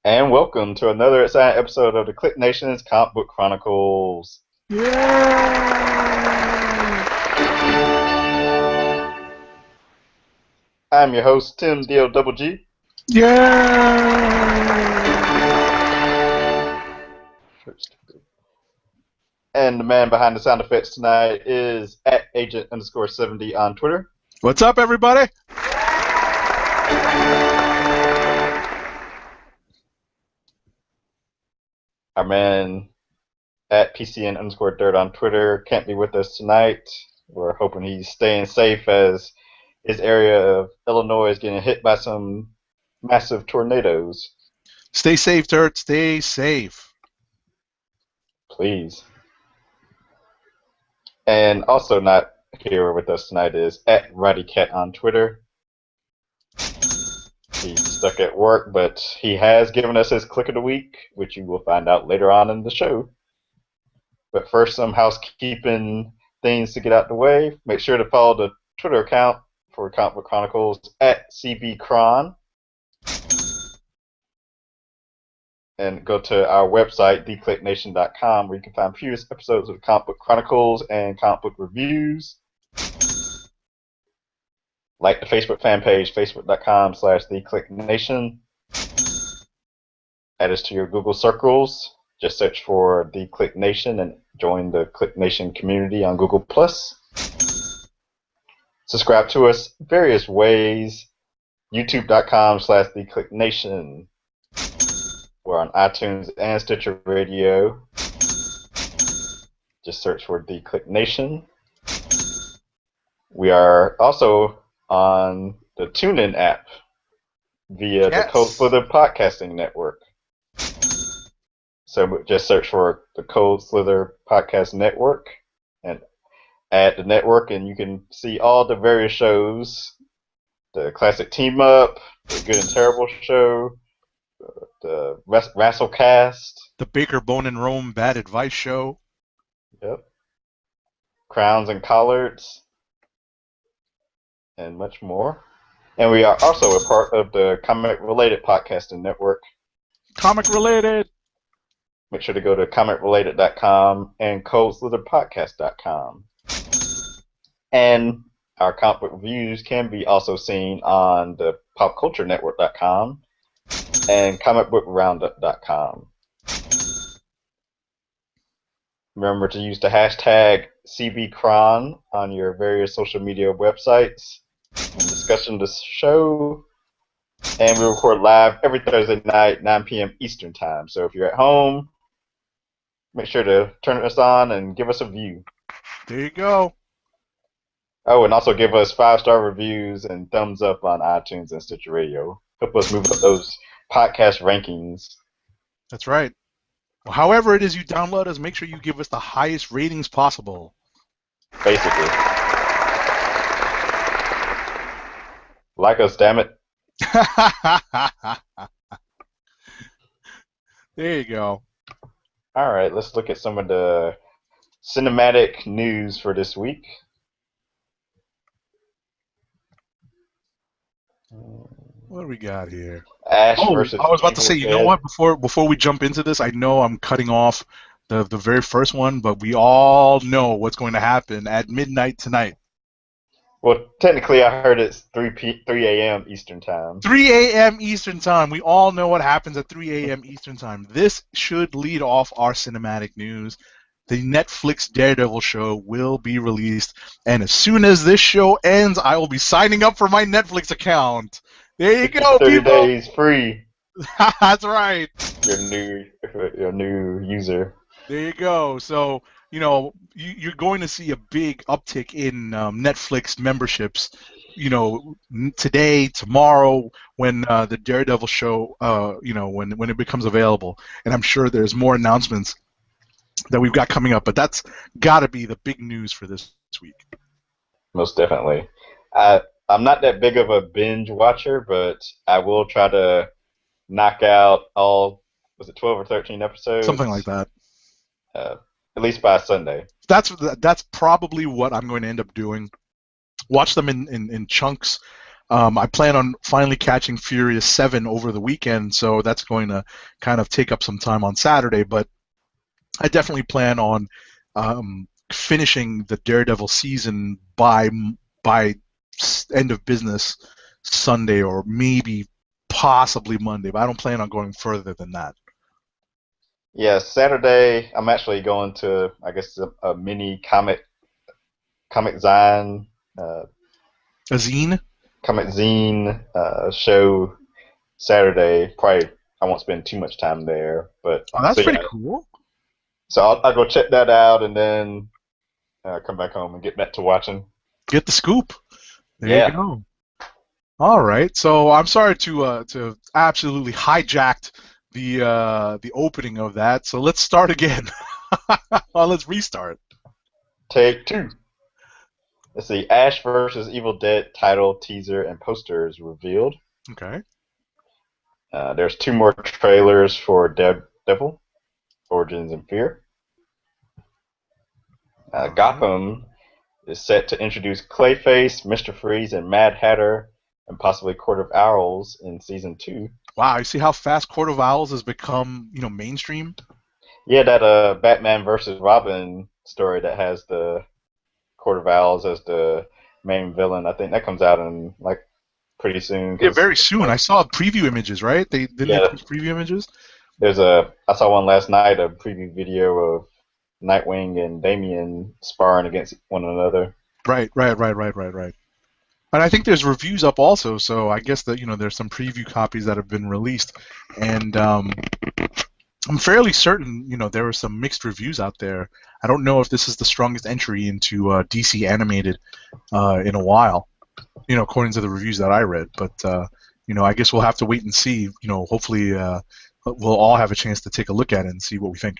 And welcome to another exciting episode of the Click Nation's Comic Book Chronicles. Yay! I'm your host, Tim D-O-double-G. Yay! And the man behind the sound effects tonight is at Agent_70 on Twitter. What's up, everybody? Our man at PCN_Dirt on Twitter can't be with us tonight. We're hoping he's staying safe as his area of Illinois is getting hit by some massive tornadoes. Stay safe, Dirt. Stay safe. Please. And also not here with us tonight is at RowdyCat on Twitter. He's stuck at work, but he has given us his click of the week, which you will find out later on in the show. But first, some housekeeping things to get out the way. Make sure to follow the Twitter account for Comic Book Chronicles at CBCron. And go to our website, theclicknation.com, where you can find previous episodes of the Comic Book Chronicles and comic book reviews. Like the Facebook fan page, facebook.com/theclicknation. Add us to your Google circles. Just search for The Click Nation and join the Click Nation community on Google+. Subscribe to us various ways. youtube.com/theclicknation. We're on iTunes and Stitcher Radio. Just search for The Click Nation. We are also on the TuneIn app via the Code Slither Podcasting Network. So just search for the Code Slither Podcast Network and add the network, and you can see all the various shows: the Classic Team Up, the Good and Terrible Show, the Wrestlecast, the Baker Bone and Rome Bad Advice Show. Yep. Crowns and Collards, and much more. And we are also a part of the Comic Related Podcasting Network. Comic Related! Make sure to go to comicrelated.com and codeslitherpodcast.com. And our comic book reviews can be also seen on the popculturenetwork.com and comicbookroundup.com. Remember to use the hashtag CBCron on your various social media websites in discussion of the show. And we record live every Thursday night, 9 p.m. Eastern Time. So if you're at home, make sure to turn us on and give us a view. There you go. Oh, and also give us 5-star reviews and thumbs up on iTunes and Stitcher Radio. Help us move up those podcast rankings. That's right. Well, however it is you download us, make sure you give us the highest ratings possible. Basically. Like us, damn it. There you go. All right, let's look at some of the cinematic news for this week. What do we got here? Ash versus I was about to say, you know Dead. what? Before we jump into this, I know I'm cutting off the very first one, but we all know what's going to happen at midnight tonight. Well, technically, I heard it's 3 a.m. Eastern Time. 3 a.m. Eastern Time. We all know what happens at 3 a.m. Eastern Time. This should lead off our cinematic news. The Netflix Daredevil show will be released, and as soon as this show ends, I will be signing up for my Netflix account. There you go, 30 people. days free. That's right. Your new user. There you go. So, you know, you're going to see a big uptick in Netflix memberships, you know, today, tomorrow, when the Daredevil show, when it becomes available. And I'm sure there's more announcements that we've got coming up, but that's got to be the big news for this week. Most definitely. I'm not that big of a binge watcher, but I will try to knock out all, was it 12 or 13 episodes? Something like that. At least by Sunday. That's probably what I'm going to end up doing. Watch them in chunks. I plan on finally catching Furious 7 over the weekend, so that's going to kind of take up some time on Saturday. But I definitely plan on finishing the Daredevil season by end of business Sunday, or maybe possibly Monday. But I don't plan on going further than that. Yeah, Saturday I'm actually going to, I guess, a mini comic zine, uh, A zine? comic zine show Saturday. Probably I won't spend too much time there, but Oh, that's so pretty yeah. cool. So I'll go check that out and then come back home and get back to watching. Get the scoop. There you Yeah, go. All right. So I'm sorry to absolutely hijacked the opening of that. So let's start again. Well, let's restart. take two. Let's see. Ash versus Evil Dead title, teaser, and posters revealed. Okay. There's two more trailers for Daredevil, Origins and Fear. All right. Gotham is set to introduce Clayface, Mr. Freeze, and Mad Hatter, and possibly Court of Owls in season two. Wow. You see how fast Court of Owls has become, mainstream? Yeah, that Batman versus Robin story that has the Court of Owls as the main villain. I think that comes out in like pretty soon Yeah, because very soon. I saw preview images, right? They didn't they yeah, post preview images? I saw one last night, a preview video of Nightwing and Damian sparring against one another. Right, right, right, right, right, right. And I think there's reviews up also, so I guess that there's some preview copies that have been released, and I'm fairly certain there are some mixed reviews out there. I don't know if this is the strongest entry into DC animated in a while, according to the reviews that I read. But I guess we'll have to wait and see. Hopefully we'll all have a chance to take a look at it and see what we think.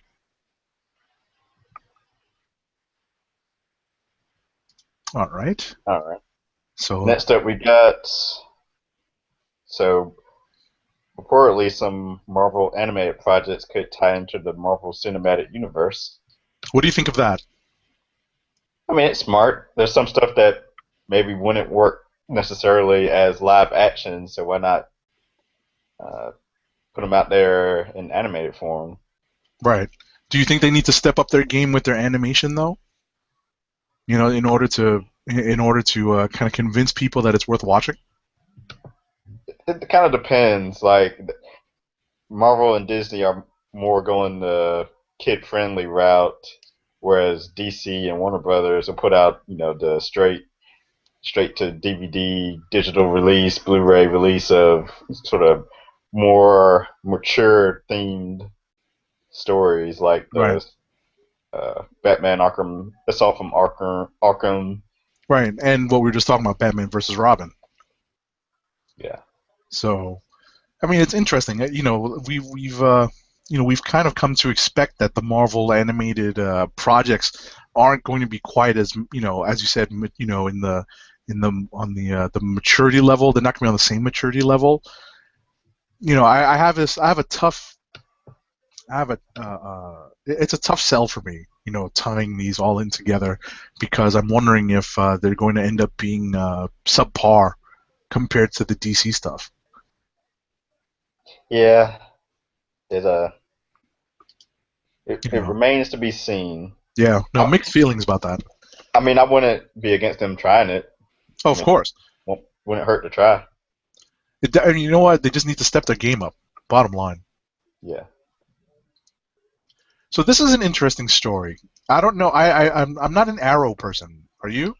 All right. All right. So Next up, we got so reportedly some Marvel animated projects could tie into the Marvel Cinematic Universe. what do you think of that? I mean, it's smart. There's some stuff that maybe wouldn't work necessarily as live action, so why not uh, put them out there in animated form? Right. Do you think they need to step up their game with their animation though? In order to kind of convince people that it's worth watching. It kind of depends. Like Marvel and Disney are more going the kid-friendly route, whereas DC and Warner Brothers will put out, the straight to DVD digital release, Blu-ray release of sort of more mature themed stories like Right. the Batman Arkham Assault from Arkham. Right. And what we were just talking about, Batman versus Robin. Yeah. So, I mean, it's interesting. We've kind of come to expect that the Marvel animated projects aren't going to be quite as as you said, in the maturity level. They're not going to be on the same maturity level. I have this. I have a tough. I have a. It's a tough sell for me. Tying these all in together, because I'm wondering if they're going to end up being subpar compared to the DC stuff. Yeah. It it, You it know. remains to be seen. Yeah. No, I, mixed feelings about that. I mean, I wouldn't be against them trying it. Oh, I of mean, course. wouldn't hurt to try. And you know what? They just need to step their game up. Bottom line. Yeah. So this is an interesting story. I don't know. I'm not an Arrow person. Are you?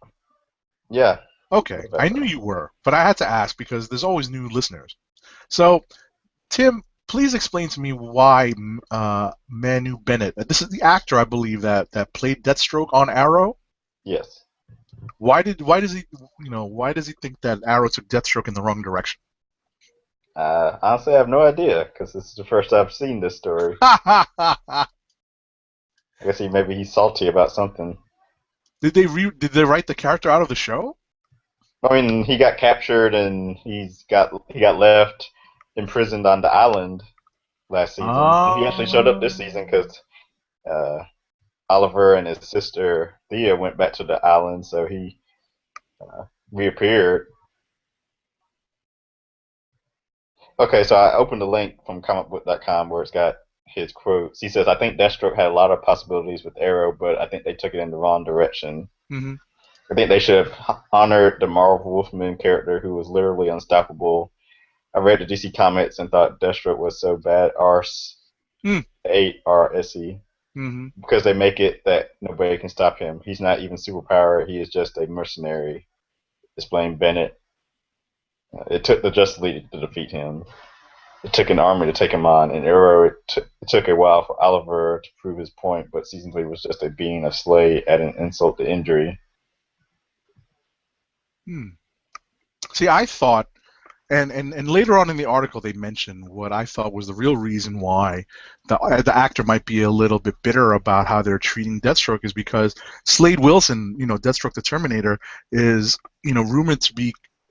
Yeah. Okay, With that I knew though. you were, but I had to ask because there's always new listeners. So, Tim, please explain to me why Manu Bennett. This is the actor, I believe, that played Deathstroke on Arrow. Yes. Why does he think that Arrow took Deathstroke in the wrong direction? Honestly, I have no idea because this is the first I've seen this story. I guess maybe he's salty about something. Did they write the character out of the show? I mean, he got captured and he got left imprisoned on the island last season. He actually showed up Oh, this season because uh, Oliver and his sister Thea went back to the island, so he reappeared. Okay, so I opened a link from comicbook.com where it's got his quotes. He says, "I think Deathstroke had a lot of possibilities with Arrow, but I think they took it in the wrong direction. Hmm. I think they should have honored the Marv Wolfman character who was literally unstoppable. I read the DC comics and thought Deathstroke was so bad, arse, A-R-S-E, Mm-hmm. because they make it that nobody can stop him. He's not even superpowered. He is just a mercenary," explained Bennett. It took the Justice League to defeat him. It took an army to take him on. In Arrow, it took a while for Oliver to prove his point, but Season 3 was just a being a slave at an insult to injury. Hmm. See, I thought, and later on in the article, they mentioned what I thought was the real reason why the actor might be a little bit bitter about how they're treating Deathstroke is because Slade Wilson, Deathstroke the Terminator, is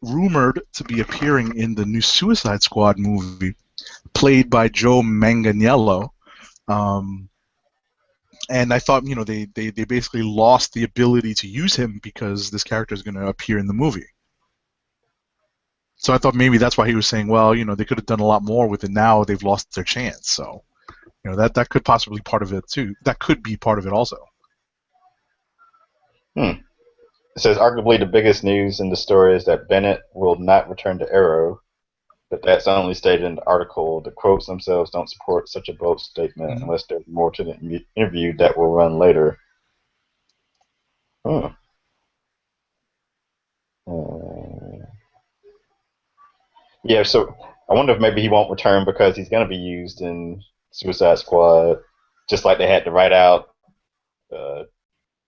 rumored to be appearing in the new Suicide Squad movie, played by Joe Manganiello. Um, and I thought, they basically lost the ability to use him because this character is going to appear in the movie. So I thought maybe that's why he was saying, well, they could have done a lot more with it. Now they've lost their chance. So, that could possibly part of it too. That could be part of it also. Hmm. It says arguably the biggest news in the story is that Bennett will not return to Arrow, but that's only stated in the article. The quotes themselves don't support such a bold statement Mm-hmm. unless there's more to the interview that will run later. Hmm. Yeah, so I wonder if maybe he won't return because he's going to be used in Suicide Squad, just like they had to write out uh,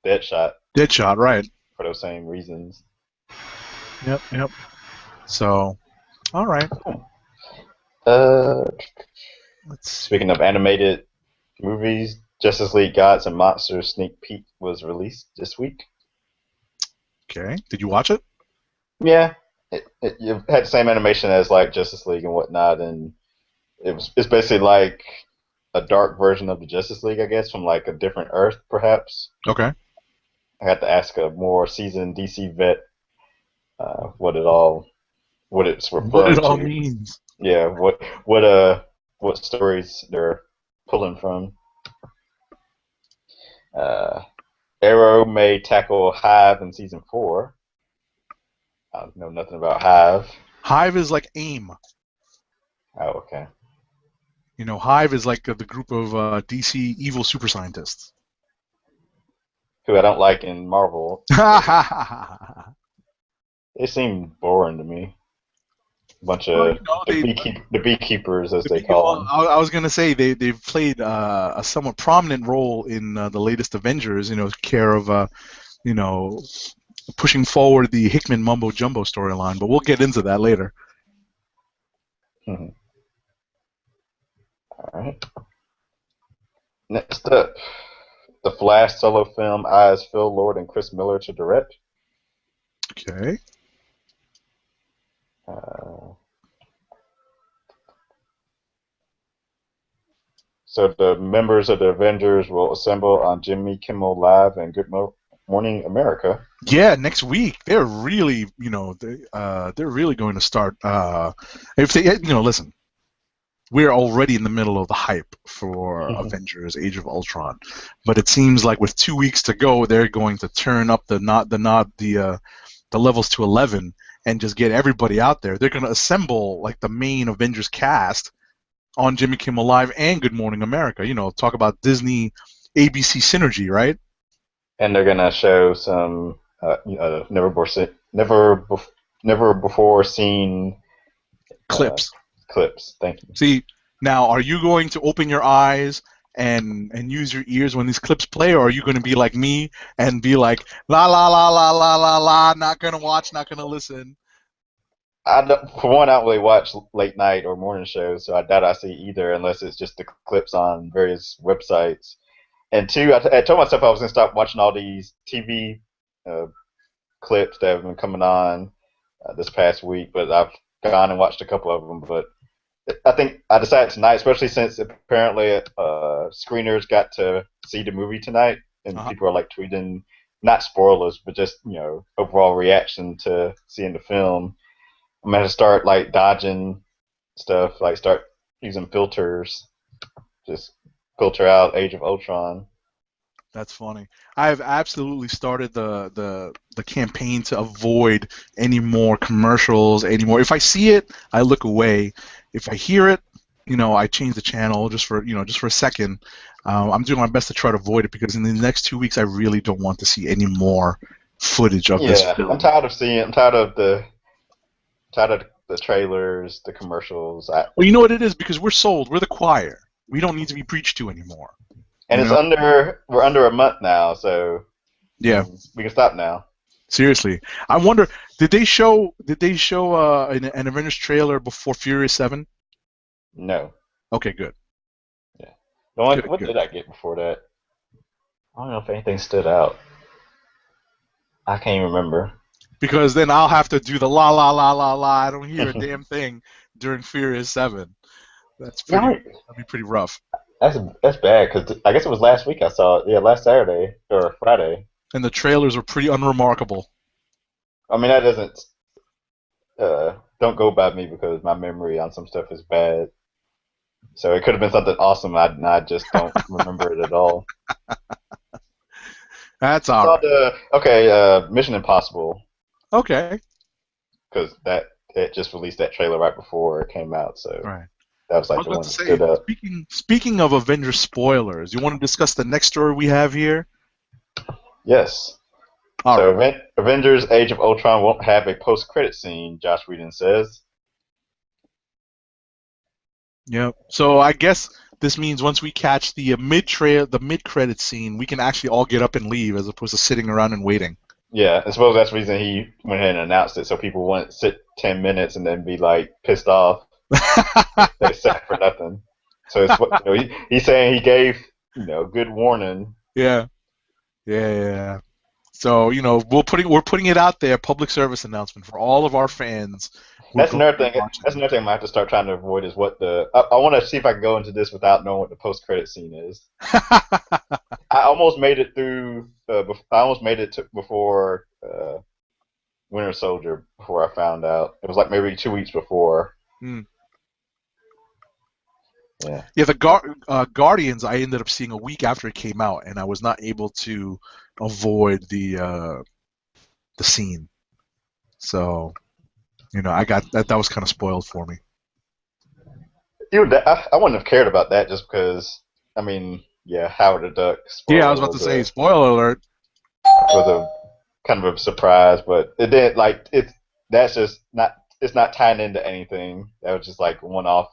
Deadshot Deadshot, right? for those same reasons. Yep, yep. So, all right. Uh, Let's Speaking see. of animated movies, Justice League Gods and Monsters sneak peek was released this week. Okay, did you watch it? Yeah, it had the same animation as like Justice League and whatnot, and it's basically like a dark version of the Justice League, I guess, from like a different Earth, perhaps. Okay. I had to ask a more seasoned DC vet what it's What it referring all to. means. Yeah, what stories they're pulling from. Uh, Arrow may tackle Hive in season 4. I know nothing about Hive. Hive is like AIM. Oh, okay. Hive is like the group of DC evil super scientists. Who I don't like in Marvel. They seem boring to me. A bunch Well, of they the beekeepers, as the they big, call well, them. I was gonna say they've played a somewhat prominent role in the latest Avengers. Care of you know pushing forward the Hickman mumbo jumbo storyline, but we'll get into that later. Mhm. All right. Next up, the Flash solo film eyes Phil Lord and Chris Miller to direct. Okay. Uh, so the members of the Avengers will assemble on Jimmy Kimmel Live and Good Morning America. Yeah, next week they're really, they're really going to start. If they, listen, we're already in the middle of the hype for Avengers: Age of Ultron, but it seems like with 2 weeks to go, they're going to turn up the levels to 11 and just get everybody out there. They're going to assemble like the main Avengers cast on Jimmy Kimmel Live and Good Morning America. Talk about Disney ABC synergy, right? And they're gonna show some never before seen uh, Clips. clips. Thank you. See, now are you going to open your eyes and use your ears when these clips play, or are you going to be like me and be like la la la la la la la, not gonna watch, not gonna listen? For one, I don't really watch late night or morning shows, so I doubt I see either unless it's just the clips on various websites. And two, I told myself I was gonna stop watching all these TV uh, clips that have been coming on this past week, but I've gone and watched a couple of them. But I think I decided tonight, especially since apparently screeners got to see the movie tonight, and Uh-huh. people are like tweeting not spoilers, but just overall reaction to seeing the film. I'm gonna start like dodging stuff, like start using filters, just filter out Age of Ultron. That's funny. I have absolutely started the campaign to avoid any more commercials anymore. If I see it, I look away. If I hear it, I change the channel just for a second. I'm doing my best to try to avoid it because in the next 2 weeks, I really don't want to see any more footage of this Yeah, I'm film. tired of seeing. I'm tired of the trailers, the commercials. Well, you know what it is because we're sold. We're the choir. We don't need to be preached to anymore. And You it's know? under we're under a month now, so Yeah. we can stop now. Seriously, I wonder. Did they show an Avengers trailer before Furious 7? No. Okay, good. Yeah. The only, Good, what good. did I get before that? I don't know if anything stood out. I can't even remember. Because then I'll have to do the la la la la la. I don't hear a damn thing during Furious 7. Yeah, That'd be pretty rough. that's bad because I guess it was last week I saw it. Yeah, last Saturday or Friday. And the trailers were pretty unremarkable. I mean, that doesn't don't go by me because my memory on some stuff is bad. So it could have been something awesome. I just don't remember it at all. That's I all saw right. the Mission Impossible Okay. because that it just released that trailer right before it came out. So Right. that was I like was the about one to that say, stood up. speaking of Avengers spoilers, you want to discuss the next story we have here? Yes. All So right. Avengers: Age of Ultron won't have a post-credit scene. Josh Whedon says. Yep. So I guess this means once we catch the mid credit scene, we can actually all get up and leave as opposed to sitting around and waiting. Yeah, I suppose that's the reason he went ahead and announced it, so people wouldn't sit 10 minutes and then be like pissed off they sat for nothing. So it's what he's saying he gave good warning. Yeah. Yeah. Yeah. So we're putting it out there, public service announcement for all of our fans who are That's going to another be thing. watching. That's another thing I have to start trying to avoid is what the. I want to see if I can go into this without knowing what the post-credit scene is. I almost made it through. I almost made it before Winter Soldier before I found out. It was like maybe 2 weeks before. Hmm. Yeah. Yeah, the Guardians I ended up seeing a week after it came out, and I was not able to avoid the scene. So I got that. That was kind of spoiled for me. I wouldn't have cared about that just because. I mean, yeah, Howard the Duck Yeah, I spoiler was about to say, spoiler alert. was a kind of a surprise, but it didn't like it's that's just not it's not tying into anything. That was just like one off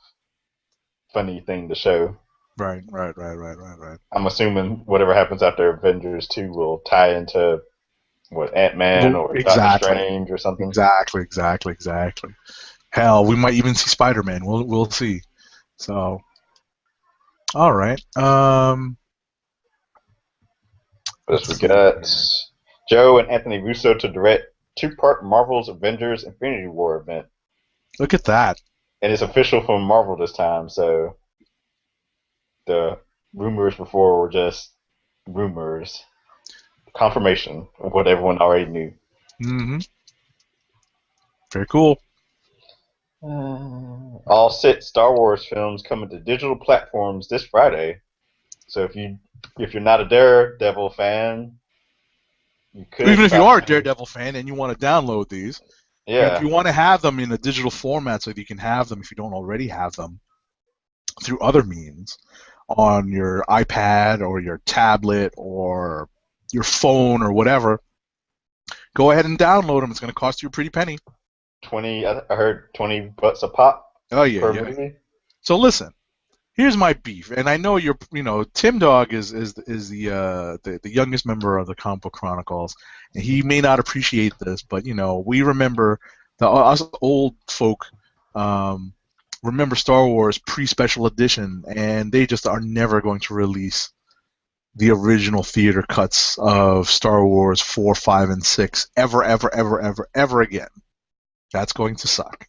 funny thing to show. Right, right, right, right, right, right. I'm assuming whatever happens after Avengers 2 will tie into what Ant-Man Well, or Doctor exactly, Strange or something. exactly, exactly, exactly. Hell, we might even see Spider-Man. We'll see. So, all right. But Let's we see got here. Joe and Anthony Russo to direct two-part Marvel's Avengers Infinity War event. Look at that. And it's official from Marvel this time, so the rumors before were just rumors. Confirmation of what everyone already knew. Mm-hmm. Very cool. All six Star Wars films coming to digital platforms this Friday. So if you're not a Daredevil fan, you could Even if you are a possibly Daredevil fan and you want to download these, and if yeah you want to have them in a digital format so that you can have them if you don't already have them through other means on your iPad or your tablet or your phone or whatever, go ahead and download them. It's going to cost you a pretty penny. 20. I heard $20 a pop Oh yeah, per yeah. movie. So listen, here's my beef, and I know Tim Dog is the youngest member of the Comic Book Chronicles, and he may not appreciate this, but we remember us old folk remember Star Wars pre-special edition, and they just are never going to release the original theater cuts of Star Wars 4, 5, and 6 ever, ever, ever, ever, ever again. That's going to suck.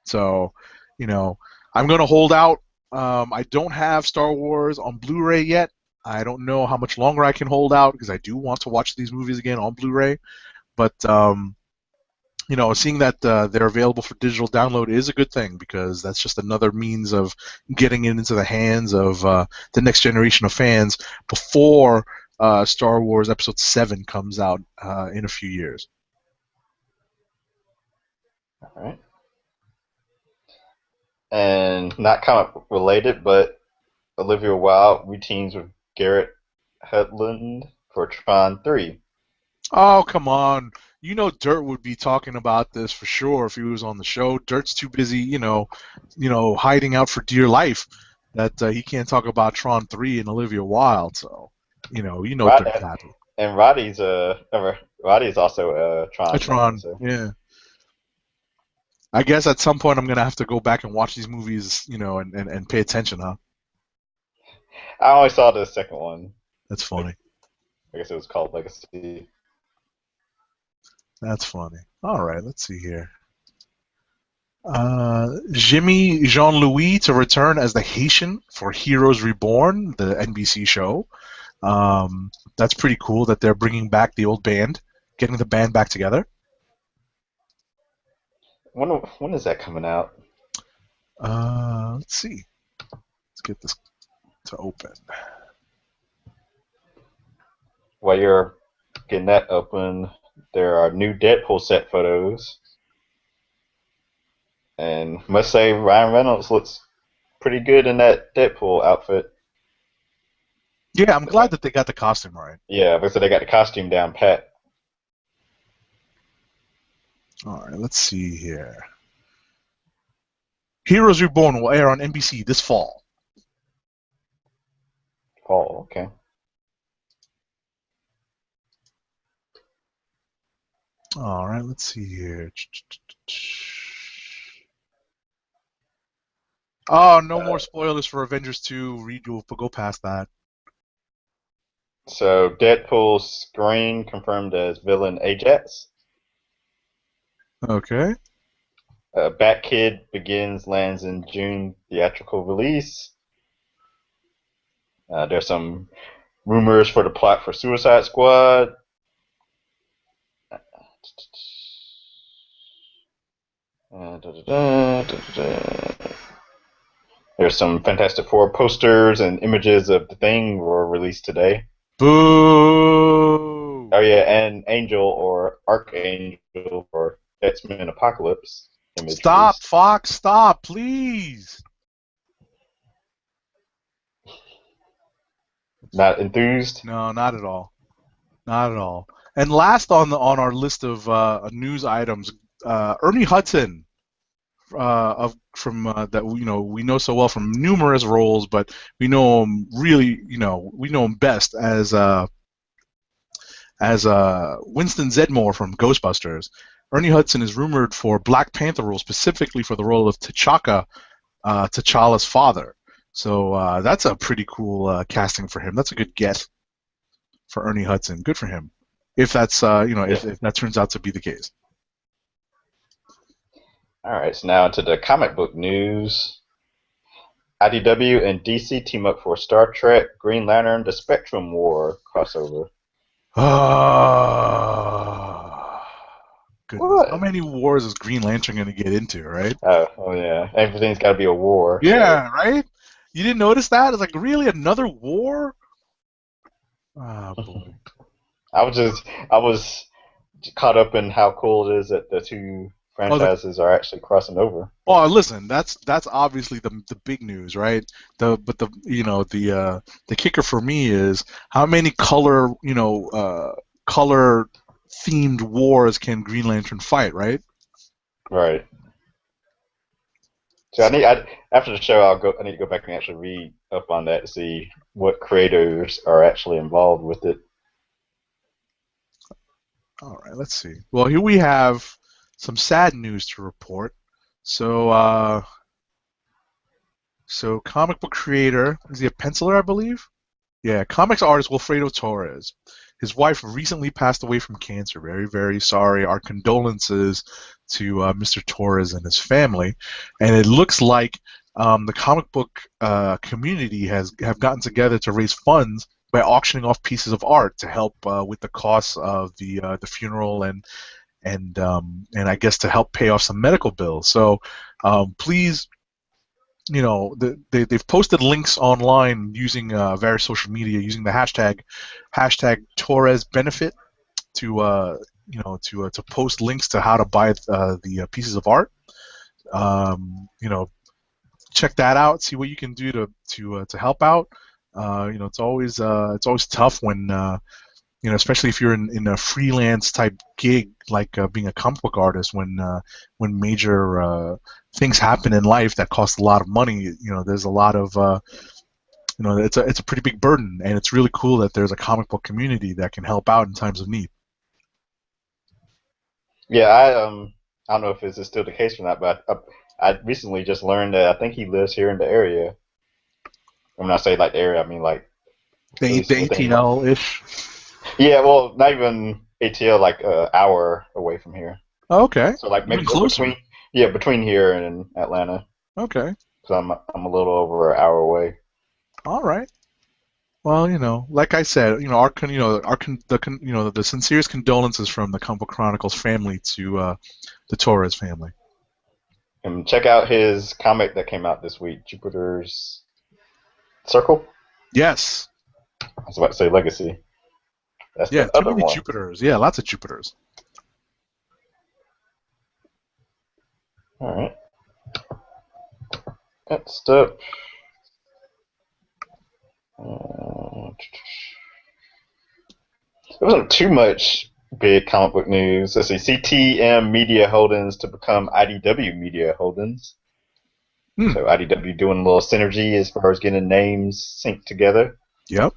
So, I'm going to hold out. I don't have Star Wars on Blu-ray yet. I don't know how much longer I can hold out because I do want to watch these movies again on Blu-ray. But seeing that they're available for digital download is a good thing, because that's just another means of getting it into the hands of the next generation of fans before Star Wars Episode 7 comes out in a few years. All right. And not comic book related, but Olivia Wilde reteams with Garrett Hedlund for Tron 3. Oh, come on. Dirt would be talking about this for sure if he was on the show. Dirt's too busy, hiding out for dear life that he can't talk about Tron 3 and Olivia Wilde. So, Rod- Dirt's happy. and Roddy's also a A Tron fan, Tron, so yeah. I guess at some point I'm gonna have to go back and watch these movies, and pay attention, huh? I only saw the second one. That's funny. I guess it was called Legacy. That's funny. All right, let's see here. Jimmy Jean-Louis to return as the Haitian for Heroes Reborn, the NBC show. That's pretty cool that they're bringing back the old band, getting the band back together. When is that coming out? Let's see. Let's get this to open. While you're getting that open, there are new Deadpool set photos. And must say, Ryan Reynolds looks pretty good in that Deadpool outfit. Yeah, I'm glad that they got the costume right. Yeah, because they got the costume down pat. All right, let's see here. Heroes Reborn will air on NBC this fall. Oh, okay. All right, let's see here. Oh, no more spoilers for Avengers 2. Go past that. So Deadpool's screen confirmed as villain Ajax. Okay. Bat Kid Begins lands in June theatrical release. There's some rumors for the plot for Suicide Squad. There's some Fantastic Four posters and images of the Thing were released today. Boo! Oh yeah, and Angel or Archangel or X-Men Apocalypse image. Stop, released. Fox! Stop, please! Not enthused? No, not at all. Not at all. And last on our list of news items, Ernie Hudson, that we know so well from numerous roles, but we know him best as Winston Zedmore from Ghostbusters. Ernie Hudson is rumored for Black Panther role, specifically for the role of T'Chaka, T'Challa's father. So that's a pretty cool casting for him. That's a good get for Ernie Hudson. Good for him. If that's if that turns out to be the case. All right, so now into the comic book news. IDW and DC team up for Star Trek, Green Lantern, The Spectrum War crossover. Goodness. What? How many wars is Green Lantern going to get into, right? Oh yeah, everything's got to be a war. Yeah, right? You didn't notice that? It's like, really? Another war? Oh, boy. I was caught up in how cool it is that the two franchises are actually crossing over. Oh, listen, that's obviously the big news, right? But the kicker for me is how many color themed wars can Green Lantern fight, right? Right. So after the show, I need to go back and actually read up on that to see what creators are actually involved with it. All right, let's see. Well, here we have some sad news to report. So comic book creator, is he a penciler, I believe? Yeah, comics artist Wilfredo Torres. His wife recently passed away from cancer. Very, very sorry. Our condolences to Mr. Torres and his family. And it looks like the comic book community have gotten together to raise funds by auctioning off pieces of art to help with the costs of the funeral and I guess to help pay off some medical bills. So please, they've posted links online using various social media using the hashtag Torres benefit to to post links to how to buy the pieces of art. Check that out. See what you can do to help out. It's always tough when especially if you're in a freelance type gig like being a comic book artist when major things happen in life that cost a lot of money. There's a lot of it's a pretty big burden, and it's really cool that there's a comic book community that can help out in times of need. Yeah, I don't know if this is still the case or not, but I recently just learned that I think he lives here in the area. When I say like the area, I mean like at The least within. ATL ish. Yeah, well, not even ATL, like an hour away from here. Okay, So like even maybe closer. between here and Atlanta. Okay, So I'm a little over an hour away. all right. Well, like I said, the sincerest condolences from the Comic Chronicles family to the Torres family. And check out his comic that came out this week, Jupiter's Circle. Yes. I was about to say Legacy. That's Yeah, the too other many one. Jupiters. Yeah, lots of Jupiters. All right. Next up. There wasn't too much big comic book news. Let's see. CTM Media Holdings to become IDW Media Holdings. Hmm. So IDW doing a little synergy as far as getting names synced together. Yep.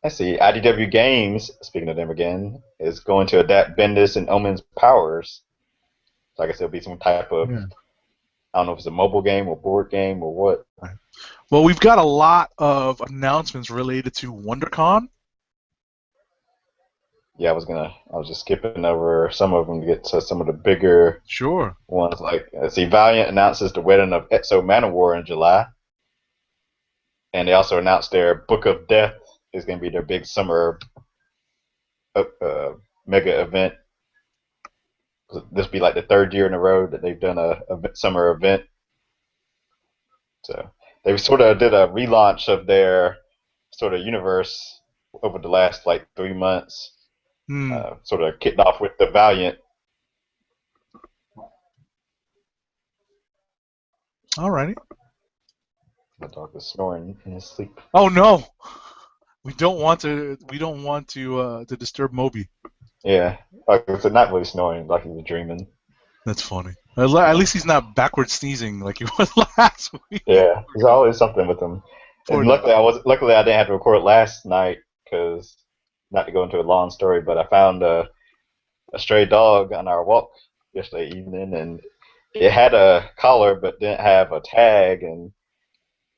Let's see. IDW Games, speaking of them again, is going to adapt Bendis and Omen's powers. So I guess it'll be some type of, Yeah. I don't know if it's a mobile game or board game or what. Right. Well, we've got a lot of announcements related to WonderCon. Yeah, I was just skipping over some of them to get to some of the bigger Sure. ones. Like, let's see, Valiant announces the wedding of Etzo Manowar in July. And they also announced their Book of Death is going to be their big summer mega event. This will be like the third year in a row that they've done a summer event. So they sort of did a relaunch of their sort of universe over the last like 3 months. Hmm. Sort of kicked off with the Valiant. All righty. My dog is snoring in his sleep. Oh no, we don't want to disturb Moby. Yeah, like I said, not really snoring, like he was dreaming. That's funny. At least he's not backward sneezing like he was last week. Yeah, there's always something with him. Poor And dog. luckily I didn't have to record last night because not to go into a long story, but I found a stray dog on our walk yesterday evening, and it had a collar but didn't have a tag, and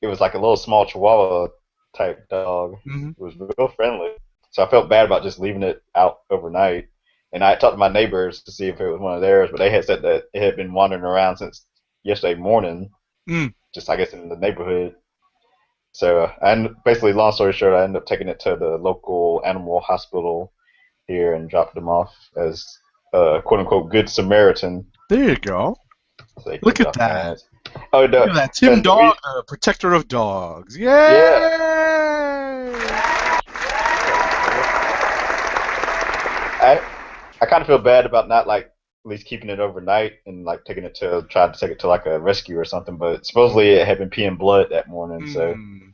it was like a little small Chihuahua type dog. Mm-hmm. It was real friendly, so I felt bad about just leaving it out overnight. And I talked to my neighbors to see if it was one of theirs, but they had said that it had been wandering around since yesterday morning, Mm. just I guess in the neighborhood. So, and basically, long story short, I ended up taking it to the local animal hospital here and dropped them off as quote unquote good Samaritan. There you go. So they can Look get at off their that. hands. Oh, Look at that. Tim and Dog, the protector of dogs. Yay! yeah. I kind of feel bad about not like at least keeping it overnight and like taking it to try to take it to like a rescue or something. But supposedly it had been peeing blood that morning, so. Mm.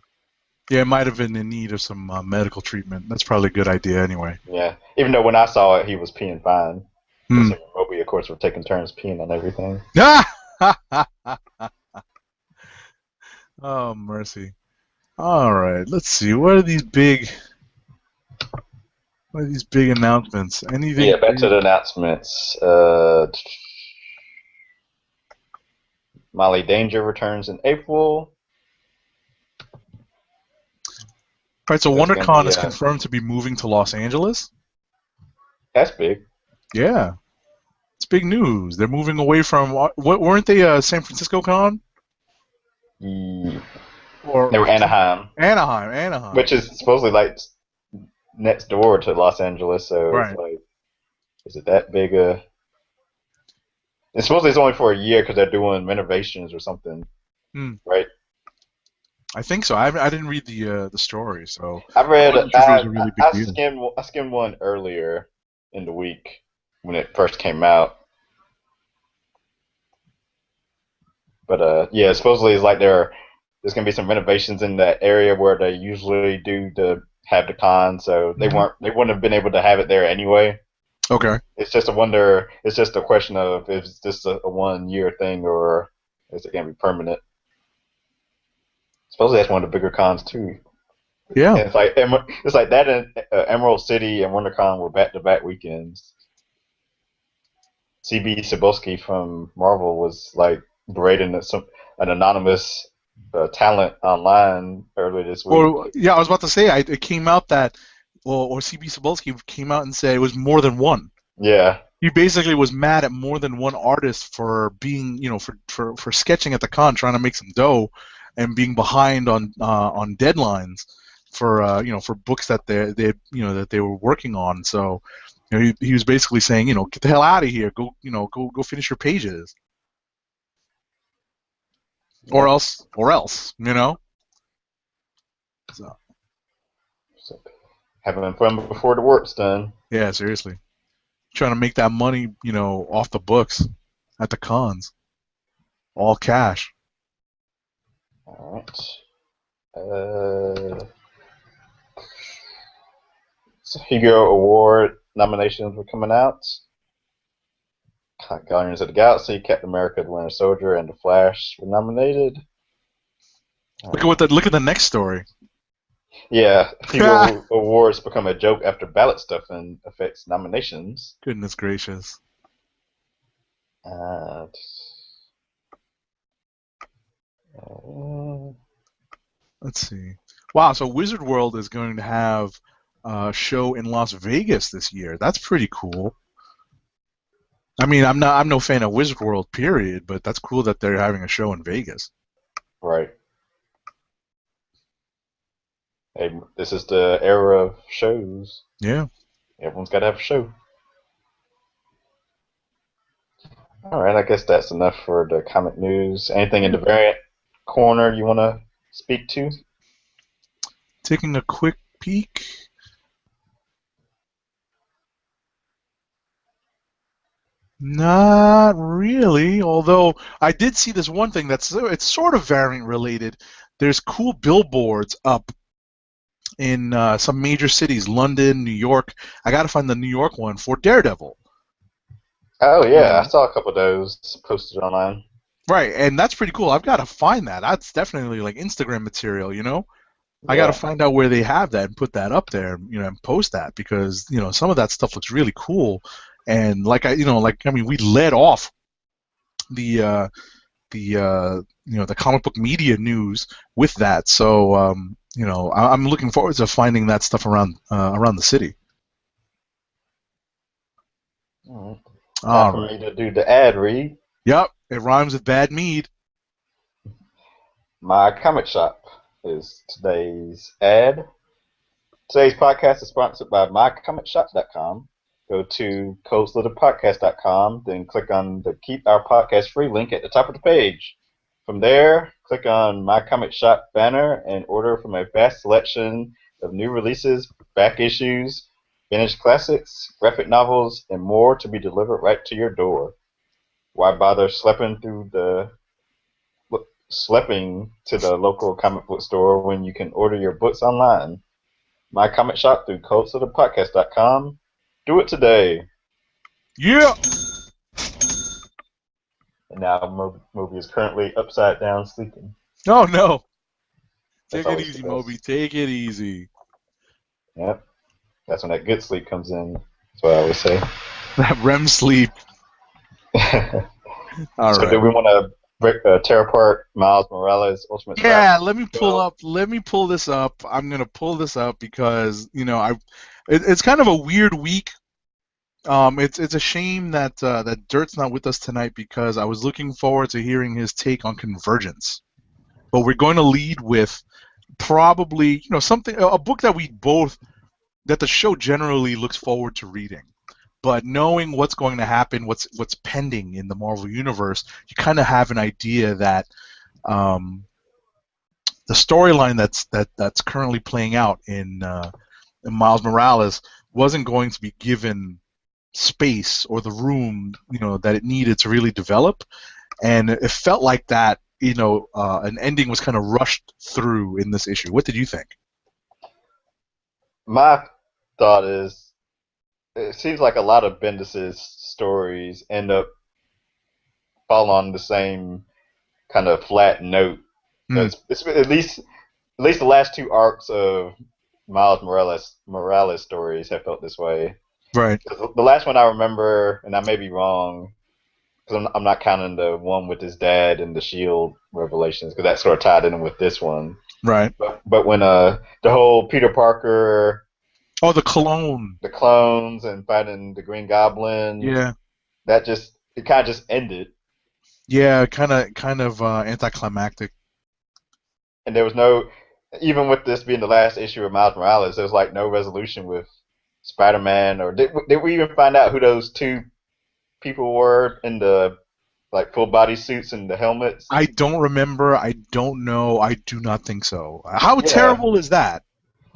Yeah, it might have been in need of some medical treatment. That's probably a good idea anyway. Yeah, even though when I saw it, he was peeing fine. Hmm. Him and Moby, of course, were taking turns peeing on everything. Oh, mercy. All right, let's see. What are these big announcements? Anything? Yeah, back to the announcements. Molly Danger returns in April. Right, so There's gonna WonderCon be is confirmed to be moving to Los Angeles. that's big. Yeah, it's big news. They're moving away from what weren't they? San Francisco Con They or were Anaheim, Anaheim? which is supposedly like next door to Los Angeles, so it's Right. like, is it that big a? And supposedly it's only for a year because they're doing renovations or something, Hmm. right? I think so. I didn't read the story, so I I read wasn't sure if it was a really big deal. I skimmed one earlier in the week when it first came out, but yeah, supposedly it's like there's gonna be some renovations in that area where they usually do to have the con, so Hmm. they wouldn't have been able to have it there anyway. Okay. It's just a wonder. It's just a question of if it's just a 1 year thing or is it gonna be permanent. Supposedly that's one of the bigger cons too. Yeah. And it's like that in Emerald City and WonderCon were back to back weekends. CB Cebulski from Marvel was like berating an anonymous talent online earlier this week. Or yeah, I was about to say it came out that, or CB Cebulski came out and said it was more than one. Yeah, He basically was mad at more than one artist for being, for sketching at the con, trying to make some dough, and being behind on deadlines for for books that that they were working on. So, he was basically saying, get the hell out of here, go finish your pages, or yep. else. So So, having fun before the work's done. yeah, seriously, trying to make that money, off the books at the cons, all cash. All right. So Hugo Award nominations were coming out. Guardians of the Galaxy, Captain America, the Winter Soldier, and The Flash were nominated. Look at the next story. Yeah, Hugo Awards become a joke after ballot stuffing affects nominations. Goodness gracious. Uh, Let's see. Wow, so Wizard World is going to have a show in Las Vegas this year. That's pretty cool. I mean, I'm no fan of Wizard World, period, but that's cool that they're having a show in Vegas. right. Hey, this is the era of shows. Yeah. Everyone's got to have a show. All right, I guess that's enough for the comic news. Anything in Yeah. the variant corner you want to speak to? Taking a quick peek. Not really, although I did see this one thing it's sort of variant related. There's cool billboards up in some major cities, London, New York. I got to find the New York one for Daredevil. Oh yeah, I Uh, saw a couple of those posted online. right, and that's pretty cool. I've got to find that. That's definitely like Instagram material. I got to Yeah. find out where they have that and put that up there, and post that because some of that stuff looks really cool. And I mean, we led off the the comic book media news with that. So I'm looking forward to finding that stuff around the city. All right. Time All for right. me to do the ad read. Yep, it rhymes with bad mead. My comic shop is today's ad. Today's podcast is sponsored by mycomicshop.com. Go to codeslitterpodcast.com, then click on the Keep Our Podcast Free link at the top of the page. From there, click on My Comic Shop banner and order from a vast selection of new releases, back issues, vintage classics, graphic novels, and more to be delivered right to your door. Why bother schlepping to the local comic book store when you can order your books online? My comic shop through codeslitterpodcast.com. Do it today. Yeah. And now Moby is currently upside down sleeping. Oh no. That's Take it always the easy, Moby. best. Take it easy. Yep. That's when that good sleep comes in. That's what I always say. That REM sleep. All So do right. we want to tear apart Miles Morales' Ultimate Spider-Man Yeah, let me pull 12? up. Let me pull this up. I'm gonna pull this up because it's kind of a weird week. It's a shame that Dirt's not with us tonight because I was looking forward to hearing his take on Convergence. But we're going to lead with probably something, a book that we both that the show generally looks forward to reading. But knowing what's going to happen, what's pending in the Marvel universe, you kind of have an idea that um, the storyline that's currently playing out in Miles Morales wasn't going to be given space or the room that it needed to really develop, and it felt like that an ending was kind of rushed through in this issue. What did you think? My thought is, it seems like a lot of Bendis's stories end up falling on the same kind of flat note. Mm, It's at least the last two arcs of Miles Morales stories have felt this way. right. The last one I remember, and I may be wrong, because I'm not counting the one with his dad and the Shield revelations, because that's sort of tied in with this one. Right. But when the whole Peter Parker, Oh, the cologne. the clones, and fighting the Green Goblin, Yeah. that just it kind of just ended, Yeah, kind of anticlimactic. and there was no, even with this being the last issue of Miles Morales, there was like no resolution with Spider-Man, or did we even find out who those two people were in the like full body suits and the helmets? I don't remember. I don't know. I do not think so. How Yeah, terrible is that?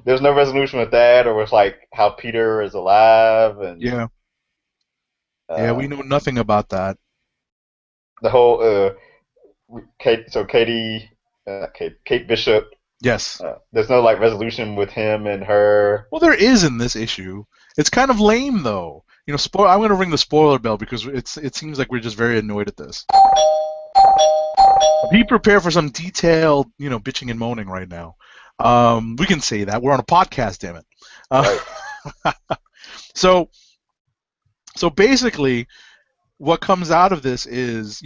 there's no resolution with that, or with like how Peter is alive, and Yeah. Yeah, we uh, know nothing about that. the whole Katie, Kate Bishop. Yes. There's no like resolution with him and her. Well, there is in this issue. It's kind of lame though. I'm going to ring the spoiler bell because it seems like we're just very annoyed at this. Be prepared for some detailed, bitching and moaning right now. We can say that we're on a podcast, damn it. Uh, Right. so, so basically, what comes out of this is,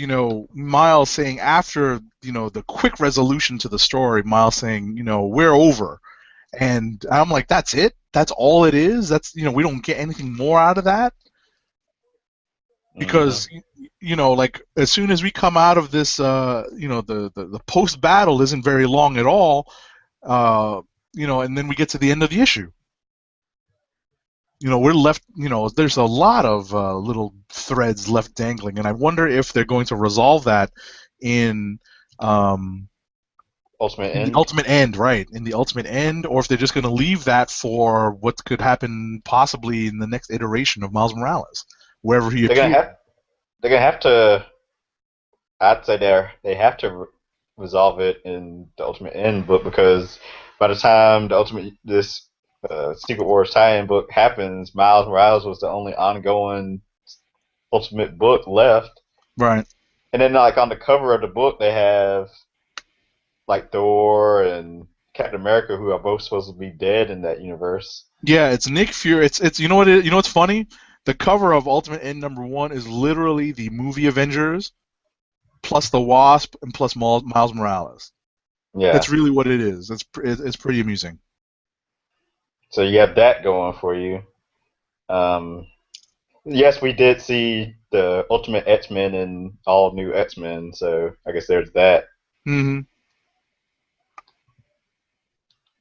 Miles saying after, the quick resolution to the story, Miles saying, we're over, and I'm like, that's it? That's all it is? That's we don't get anything more out of that? Hmm. Because like as soon as we come out of this, the post battle isn't very long at all, uh, and then we get to the end of the issue. We're left. There's a lot of little threads left dangling, and I wonder if they're going to resolve that in um, Ultimate in the End. ultimate end, right? In the ultimate end, or if they're just going to leave that for what could happen possibly in the next iteration of Miles Morales, wherever he They're gonna appears. have. They're gonna have to. I'd say they have to resolve it in the Ultimate End book, because by the time the Ultimate this Secret Wars tie-in book happens, Miles Morales was the only ongoing Ultimate book left. Right. And then like on the cover of the book, they have like Thor and Captain America, who are both supposed to be dead in that universe. Yeah, it's Nick Fury. It's you know what you know what's funny? The cover of Ultimate End #1 is literally the movie Avengers plus the Wasp and plus Miles Morales. That's Yeah. really what it is. It's pretty amusing. So you have that going for you. Um, yes, we did see the Ultimate X Men and all new X Men, so I guess there's that. Hmm.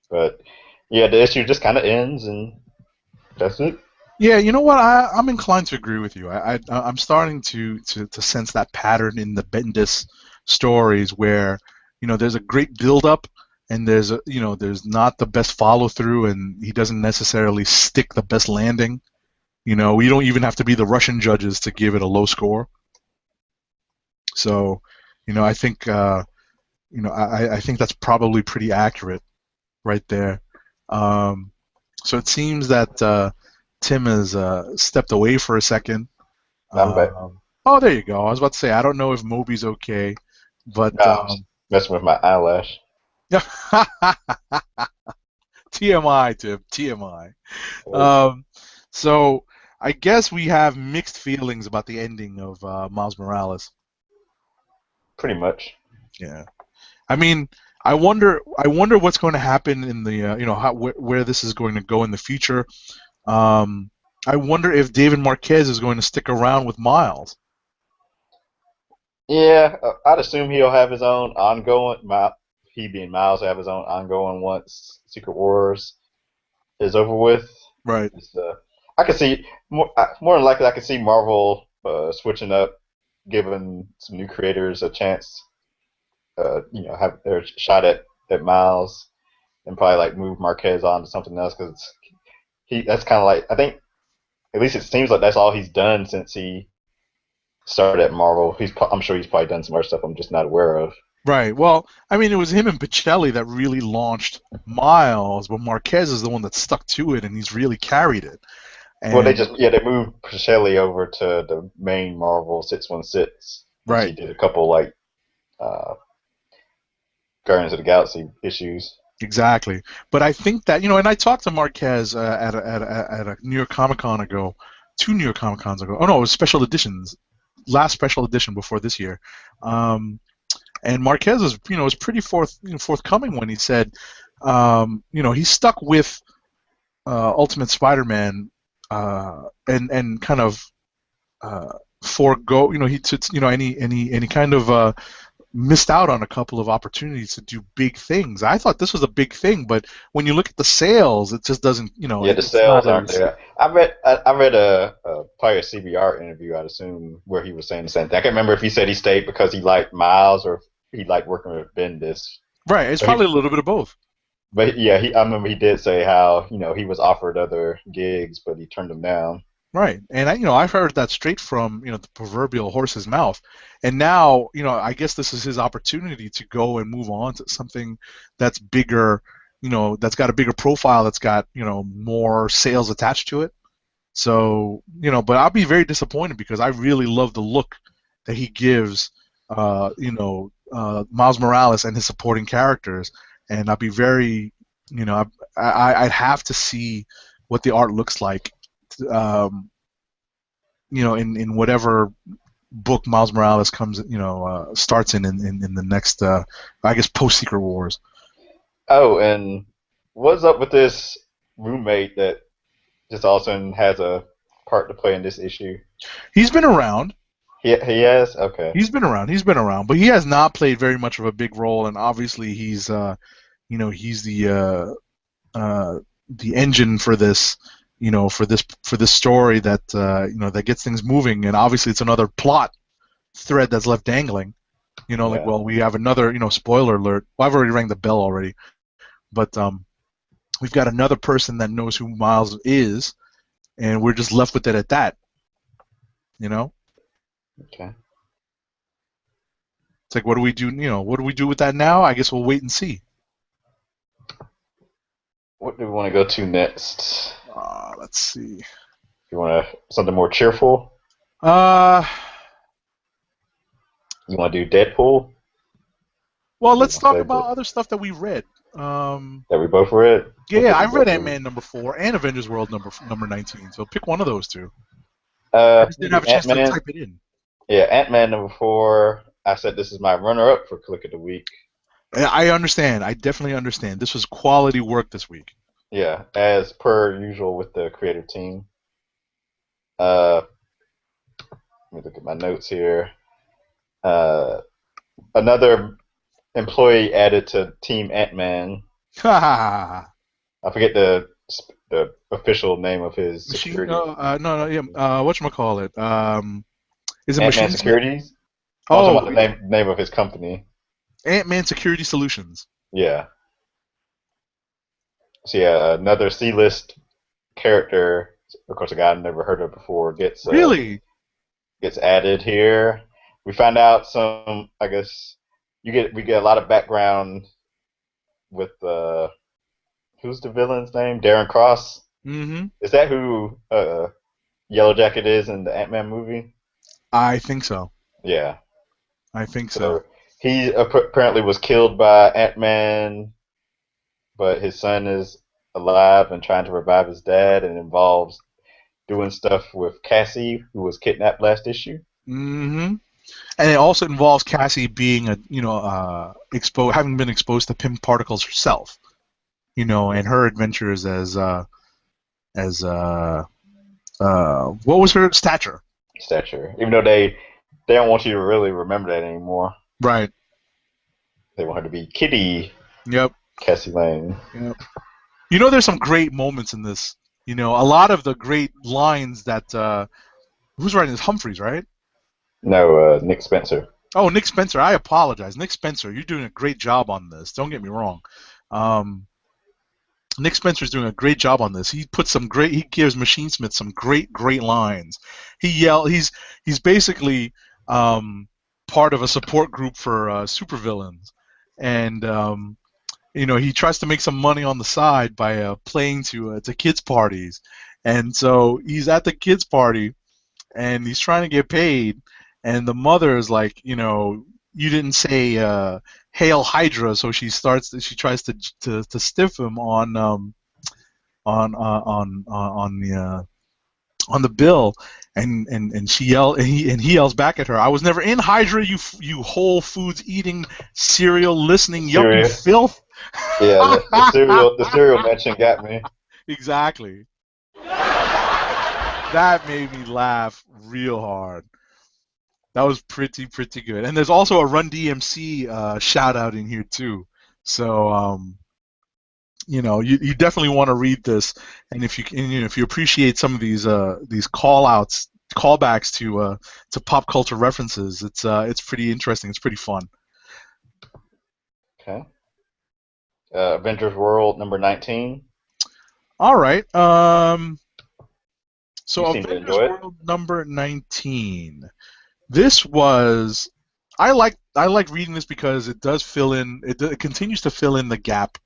But yeah, the issue just kind of ends, and that's it. Yeah, you know what? I'm inclined to agree with you. I'm starting to sense that pattern in the Bendis stories where there's a great build up and there's not the best follow through and he doesn't necessarily stick the best landing. You don't even have to be the Russian judges to give it a low score. So, I think I think that's probably pretty accurate right there. Um, so it seems that Tim has stepped away for a second. I'm back. Oh, there you go. I was about to say I don't know if Moby's okay, but No, I'm messing with my eyelash. TMI, Tim. TMI. Right. Um, so I guess we have mixed feelings about the ending of Miles Morales. Pretty much. Yeah. I mean, I wonder what's going to happen in the where this is going to go in the future. Um, I wonder if David Marquez is going to stick around with Miles. Yeah, I'd assume he'll have his own ongoing. He being Miles will have his own ongoing once Secret Wars is over with. Right. It's, I could see more than likely I could see Marvel switching up, giving some new creators a chance. Have their shot at Miles and probably like move Marquez on to something else because he that's kind of like I think at least it seems like that's all he's done since he started at Marvel. I'm sure he's probably done some other stuff I'm just not aware of. Right. Well, I mean, it was him and Pacelli that really launched Miles, but Marquez is the one that stuck to it, and he's really carried it. Well, And they moved Pacelli over to the main Marvel 616, which he right, did a couple like uh, Guardians of the Galaxy issues. exactly. But I think that and I talked to Marquez at a New York Comic Con ago, 2 New York Comic Cons ago. Oh no, it was special editions, last special edition before this year. Um, and Marquez was pretty forthcoming when he said, he stuck with Ultimate Spider-Man, and kind of forego, he took, any kind of missed out on a couple of opportunities to do big things. I thought this was a big thing, but when you look at the sales, it just doesn't, Yeah, the it's not sales aren't as there. I read a probably a CBR interview, I'd assume, where he was saying the same thing. I can't remember if he said he stayed because he liked Miles or if he liked working with Bendis. right. It's But probably a little bit of both. yeah, I remember he did say how he was offered other gigs, but he turned them down. Right, and I've heard that straight from the proverbial horse's mouth, and now I guess this is his opportunity to go and move on to something that's bigger, that's got a bigger profile, that's got more sales attached to it. So but I'll be very disappointed because I really love the look that he gives, Miles Morales and his supporting characters, and I'll be very, I'd have to see what the art looks like, um, in whatever book Miles Morales comes, starts in the next, I guess, post Secret Wars. Oh, and what's up with this roommate that just all of a sudden has a part to play in this issue? He's been around. He has okay. He's been around. He's been around, but he has not played very much of a big role. And obviously, he's the engine for this, for this story that that gets things moving. And obviously, it's another plot thread that's left dangling. Like, Yeah. well, we have another, spoiler alert. Well, I've already rang the bell already, but we've got another person that knows who Miles is, and we're just left with it at that. You know, Okay. it's like, what do we do? What do we do with that now? I guess we'll wait and see. What do we want to go to next? Let's see. You want something more cheerful? Uh, You want to do Deadpool? well, Your let's talk favorite about other stuff that we read. that we both read? What Yeah, did we I've read both read? Ant-Man #4 and Avengers World number 19. So pick one of those two. I just We didn't do have a chance Ant to Man. type it in. Yeah, Ant Man #4. I said this is my runner up for Click of the Week. I understand. I definitely understand. This was quality work this week. Yeah, as per usual with the creative team. Uh, Let me look at my notes here. Uh, Another employee added to Team Ant Man. Ha I forget the official name of his Machine? security. No, no, yeah. Whatchamacallit? Is it Ant Man Machines? Securities. Oh, I'm talking Oh, about the name of his company. Ant-Man Security Solutions. Yeah. So yeah, another C-list character, of course, a guy I've never heard of before, Really? gets added here. We find out some, I guess, we get a lot of background with who's the villain's name? Darren Cross. Mm-hmm. Is that who Yellow Jacket is in the Ant Man movie? I think so. Yeah. I think so. So he apparently was killed by Ant Man, but his son is alive and trying to revive his dad, and it involves doing stuff with Cassie, who was kidnapped last issue. Mm-hmm. And it also involves Cassie being having been exposed to pim particles herself. And her adventures as what was her stature? Stature. Even though they don't want you to really remember that anymore. Right. They want her to be Kitty Yep. Cassie Lane. Yep. There's some great moments in this, You know, a lot of the great lines that who's writing this? Humphreys, right? No, Nick Spencer. Oh, Nick Spencer. I apologize, Nick Spencer. You're doing a great job on this. Don't get me wrong. Um, Nick Spencer's doing a great job on this. He puts some great. He gives Machine Smith some great lines. He's basically part of a support group for supervillains, and you know, he tries to make some money on the side by playing to kids parties, and so he's at the kids party and he's trying to get paid, and the mother is like, you know, you didn't say "Hail Hydra," so she tries to stiff him on the bill, and he yells back at her, "I was never in Hydra, you Whole Foods eating, cereal listening, yuppie Serious. filth." Yeah, the cereal mention got me. Exactly. That made me laugh real hard. That was pretty good. And there's also a Run DMC shout out in here too. So you know, you definitely want to read this, and if you appreciate some of these call outs, callbacks to pop culture references, it's pretty interesting. It's pretty fun. Okay. Avengers World number 19. All right. So You seem to Avengers enjoy it. World number 19. This was I like reading this because it does fill in it continues to fill in the gap,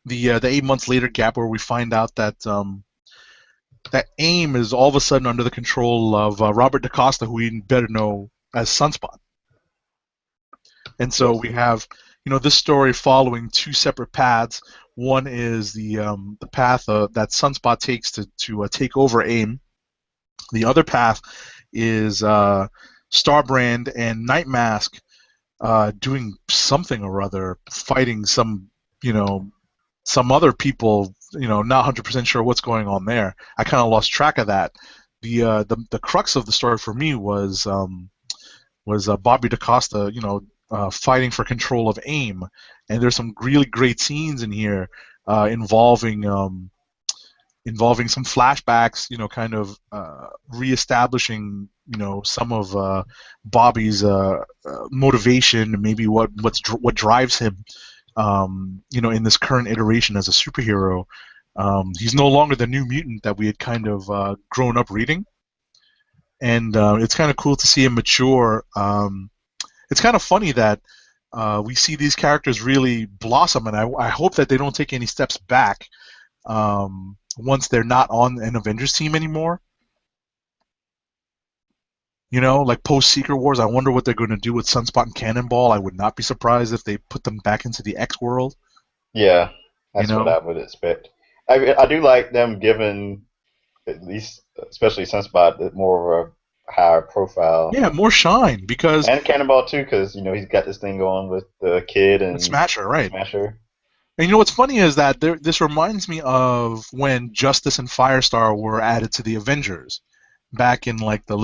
the 8 months later gap where we find out that that AIM is all of a sudden under the control of Robert DaCosta, who we better know as Sunspot. And so Yes. we have, you know, this story following two separate paths. One is the path that Sunspot takes to take over AIM. The other path is Starbrand and Nightmask doing something or other, fighting some, you know, some other people, you know, not 100% sure what's going on there. I kind of lost track of that. The crux of the story for me was Bobby DaCosta, you know, fighting for control of AIM, and there's some really great scenes in here involving some flashbacks, you know, kind of reestablishing, you know, some of Bobby's motivation, maybe what drives him, you know, in this current iteration as a superhero. He's no longer the New Mutant that we had kind of grown up reading, and it's kind of cool to see him mature. It's kind of funny that we see these characters really blossom, and I hope that they don't take any steps back once they're not on an Avengers team anymore. You know, like post Secret Wars, I wonder what they're going to do with Sunspot and Cannonball. I would not be surprised if they put them back into the X world. Yeah, You that's what know, I would expect. I do like them giving, at least, especially Sunspot, more of a higher profile. yeah, more shine because And Cannonball too, because he's got this thing going with the kid with and Smasher, right? Smasher. And you know what's funny is that this reminds me of when Justice and Firestar were added to the Avengers back in like the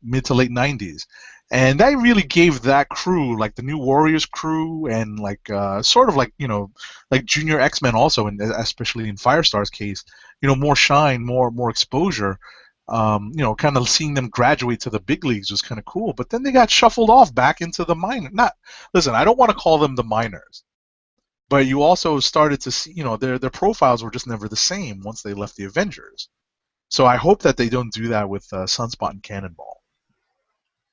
mid to late 90s, and that really gave that crew, like the New Warriors crew, and like sort of like, you know, like Junior X-Men also, and especially in Firestar's case, you know, more shine, more exposure. You know, kind of seeing them graduate to the big leagues was kind of cool, but then they got shuffled off back into the minor. Not listen, I don't want to call them the minors, but you also started to see, you know, their profiles were just never the same once they left the Avengers. So I hope that they don't do that with Sunspot and Cannonball.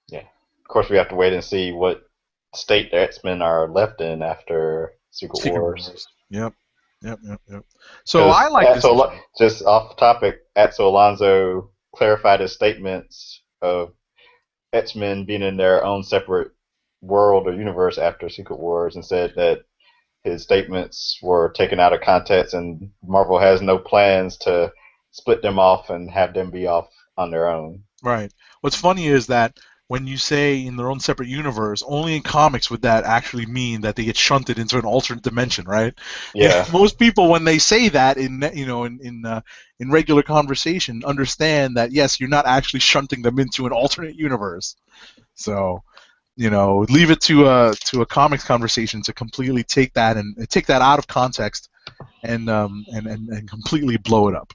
Yeah. Of course, we have to wait and see what state the X-Men are left in after Secret Secret Wars. Wars. Yep. So Because I like this issue. just off topic, Atso Alonso clarified his statements of X-Men being in their own separate world or universe after Secret Wars, and said that his statements were taken out of context, and Marvel has no plans to split them off and have them be off on their own. Right. What's funny is that when you say in their own separate universe, only in comics would that actually mean that they get shunted into an alternate dimension, right? Yeah, Most people, when they say that in, you know, in regular conversation, understand that yes, you're not actually shunting them into an alternate universe. So, Leave it to a comics conversation to completely take that and take that out of context and completely blow it up.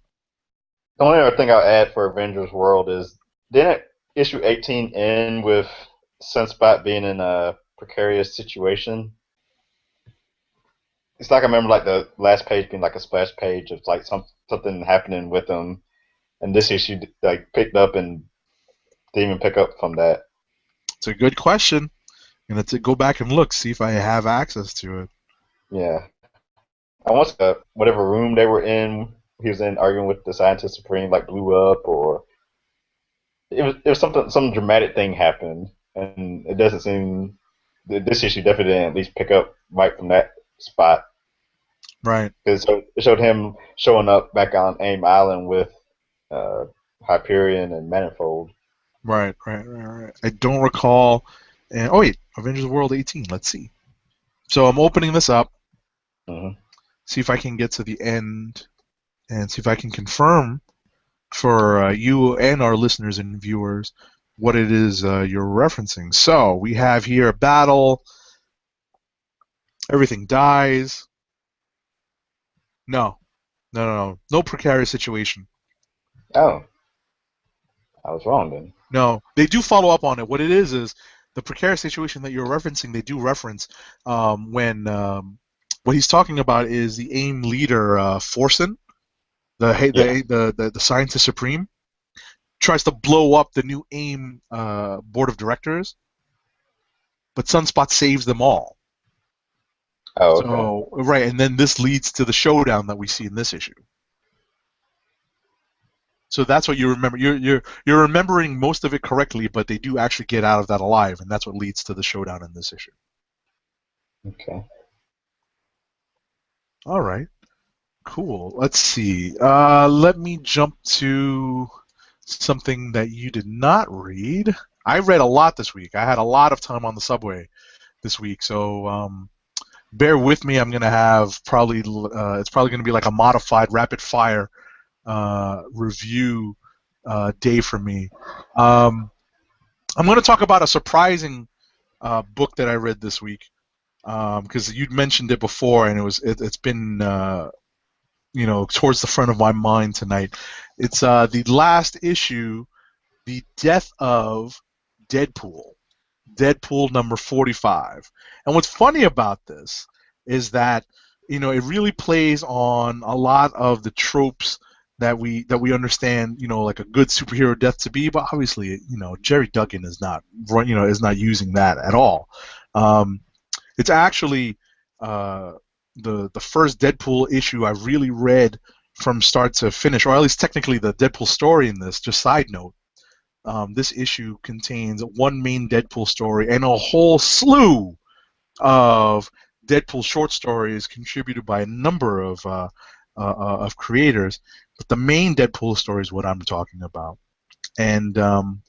The only other thing I'll add for Avengers World is didn't issue 18 end with Sunspot being in a precarious situation? It's like I remember like the last page being like a splash page of like something happening with him, and this issue like picked up and didn't even pick up from that. It's a good question. I'm gonna go back and look, see if I have access to it. Yeah, I want whatever room they were in, he was in arguing with the scientist supreme, like blew up, or it was something some dramatic thing happened, and it doesn't seem this issue definitely didn't at least pick up right from that spot. Right. Because it showed him showing up back on AIM Island with uh, Hyperion and Manifold. Right. I don't recall. And oh wait, Avengers World 18. Let's see. So I'm opening this up. Hmm. See if I can get to the end and see if I can confirm for you and our listeners and viewers what it is you're referencing. So we have here a battle. Everything dies. No precarious situation. Oh, I was wrong then. No, they do follow up on it. What it is the precarious situation that you're referencing. They do reference when what he's talking about is the AIM leader, Forsen, Yeah. the scientist supreme, tries to blow up the new AIM board of directors, but Sunspot saves them all. Oh, okay. So right, and then this leads to the showdown that we see in this issue. So that's what you remember. You're remembering most of it correctly, but they do actually get out of that alive, and that's what leads to the showdown in this issue. Okay. All right, cool. Let's see. Let me jump to something that you did not read. I read a lot this week. I had a lot of time on the subway this week, so bear with me. I'm gonna have probably it's probably gonna be like a modified rapid fire review day for me. I'm going to talk about a surprising book that I read this week because you'd mentioned it before, and it's been towards the front of my mind tonight. It's the last issue, The Death of Deadpool. Deadpool number 45. And what's funny about this is that it really plays on a lot of the tropes that we understand, like a good superhero death to be, but obviously, Jerry Duggan is not using that at all. It's actually the first Deadpool issue I really read from start to finish, or at least technically the Deadpool story in this. Just side note, this issue contains one main Deadpool story and a whole slew of Deadpool short stories contributed by a number of creators. But the main Deadpool story is what I'm talking about. And the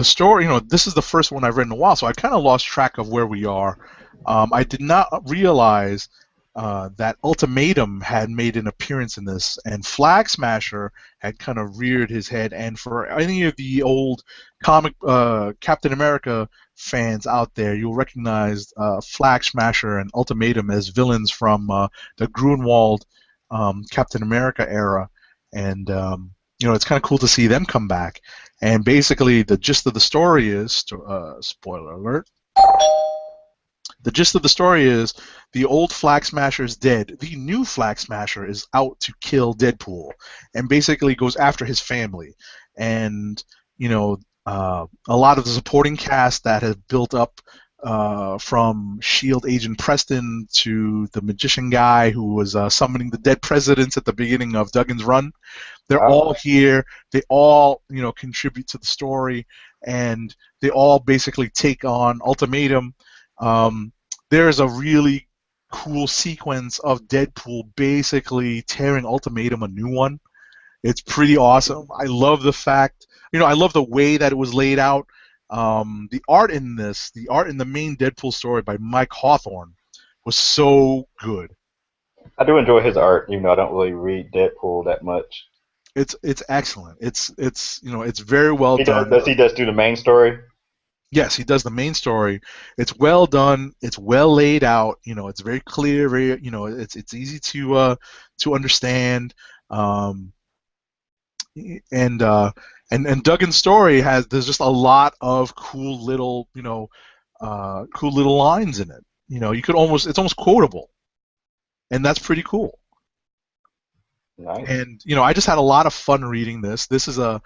story, this is the first one I've read in a while, so I kind of lost track of where we are. I did not realize that Ultimatum had made an appearance in this, and Flag Smasher had kind of reared his head. And for any of the old comic Captain America fans out there, you'll recognize Flag Smasher and Ultimatum as villains from the Grunwald Captain America era. And it's kind of cool to see them come back. And basically, the gist of the story is, spoiler alert, the gist of the story is the old Flag Smasher is dead. The new Flag Smasher is out to kill Deadpool and basically goes after his family. And, a lot of the supporting cast that has built up from S.H.I.E.L.D. agent Preston to the magician guy who was summoning the dead presidents at the beginning of Duggan's run, they're all Oh, here. They all, contribute to the story, and they all basically take on Ultimatum. There's a really cool sequence of Deadpool basically tearing Ultimatum a new one. It's pretty awesome. I love the fact, I love the way that it was laid out. The art in the main Deadpool story by Mike Hawthorne was so good. I do enjoy his art, even though I don't really read Deadpool that much. It's excellent. It's it's very well He does. done. Does he just do the main story? Yes, he does the main story. It's well done. It's well laid out. It's very clear. Very it's easy to understand. Um, and and Duggan's story has there's just a lot of cool little lines in it. You could almost it's almost quotable, and that's pretty cool. Nice. And I just had a lot of fun reading this. This is a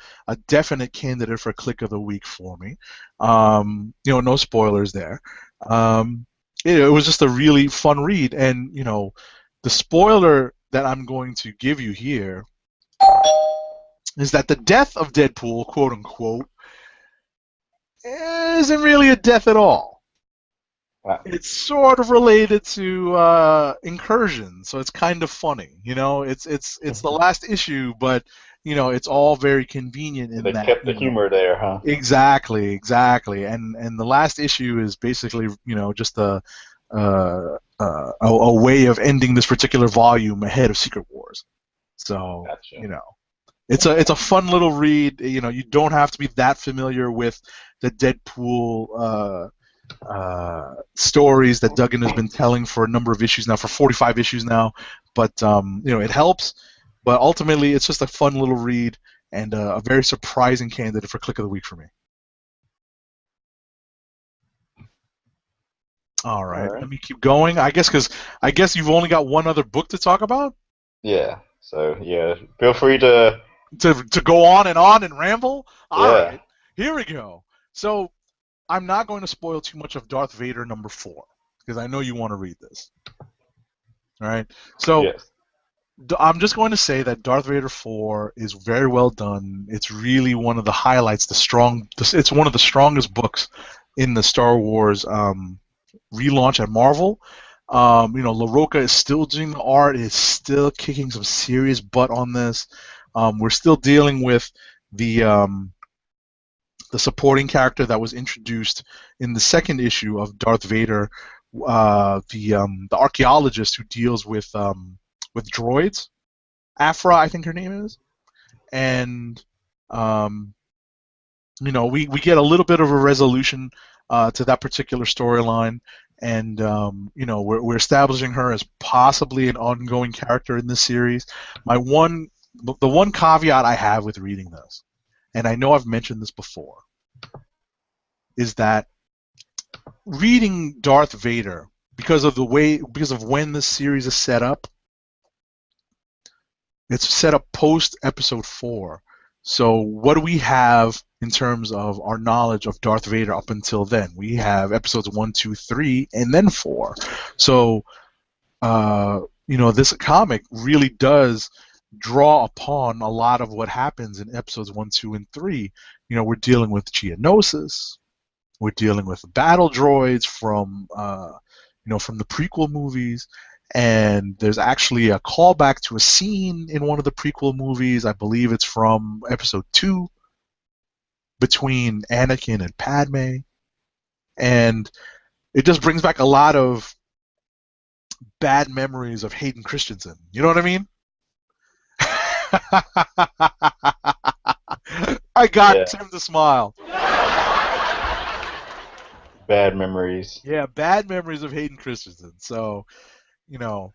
definite candidate for click of the week for me. No spoilers there. It was just a really fun read, and the spoiler that I'm going to give you here is that the death of Deadpool, quote unquote, isn't really a death at all. Wow. It's sort of related to incursion, so it's kind of funny. It's the last issue, but it's all very convenient in They that. kept the humor there, huh? Exactly, and the last issue is basically just a way of ending this particular volume ahead of Secret Wars. So Gotcha. it's a fun little read. You don't have to be that familiar with the Deadpool stories that Duggan has been telling for a number of issues now, for 45 issues now. But it helps. But ultimately, it's just a fun little read and a very surprising candidate for click of the week for me. All All right, right. let me keep going. I guess you've only got one other book to talk about. Yeah. So yeah, feel free to. To go on and ramble. All Yeah. right, here we go. So I'm not going to spoil too much of Darth Vader #4 because I know you want to read this. All right. So Yes. I'm just going to say that Darth Vader 4 is very well done. It's really one of the highlights. It's one of the strongest books in the Star Wars relaunch at Marvel. LaRocca is still doing the art. Is still kicking some serious butt on this. We're still dealing with the supporting character that was introduced in the second issue of Darth Vader, the archaeologist who deals with droids. Afra, I think her name is, and um, we get a little bit of a resolution to that particular storyline, and we're establishing her as possibly an ongoing character in this series. The one caveat I have with reading this, and I know I've mentioned this before, is that reading Darth Vader because of when this series is set up. It's set up post Episode 4. So what do we have in terms of our knowledge of Darth Vader up until then? We have episodes 1, 2, 3, and then 4. So this comic really does draw upon a lot of what happens in episodes 1, 2, and 3. We're dealing with Geonosis. We're dealing with battle droids from the prequel movies, and there's actually a callback to a scene in one of the prequel movies. I believe it's from Episode 2 between Anakin and Padme, and it just brings back a lot of bad memories of Hayden Christensen. You know what I mean? I got Yeah. Tim to smile. Bad memories. Yeah, bad memories of Hayden Christensen. So, you know,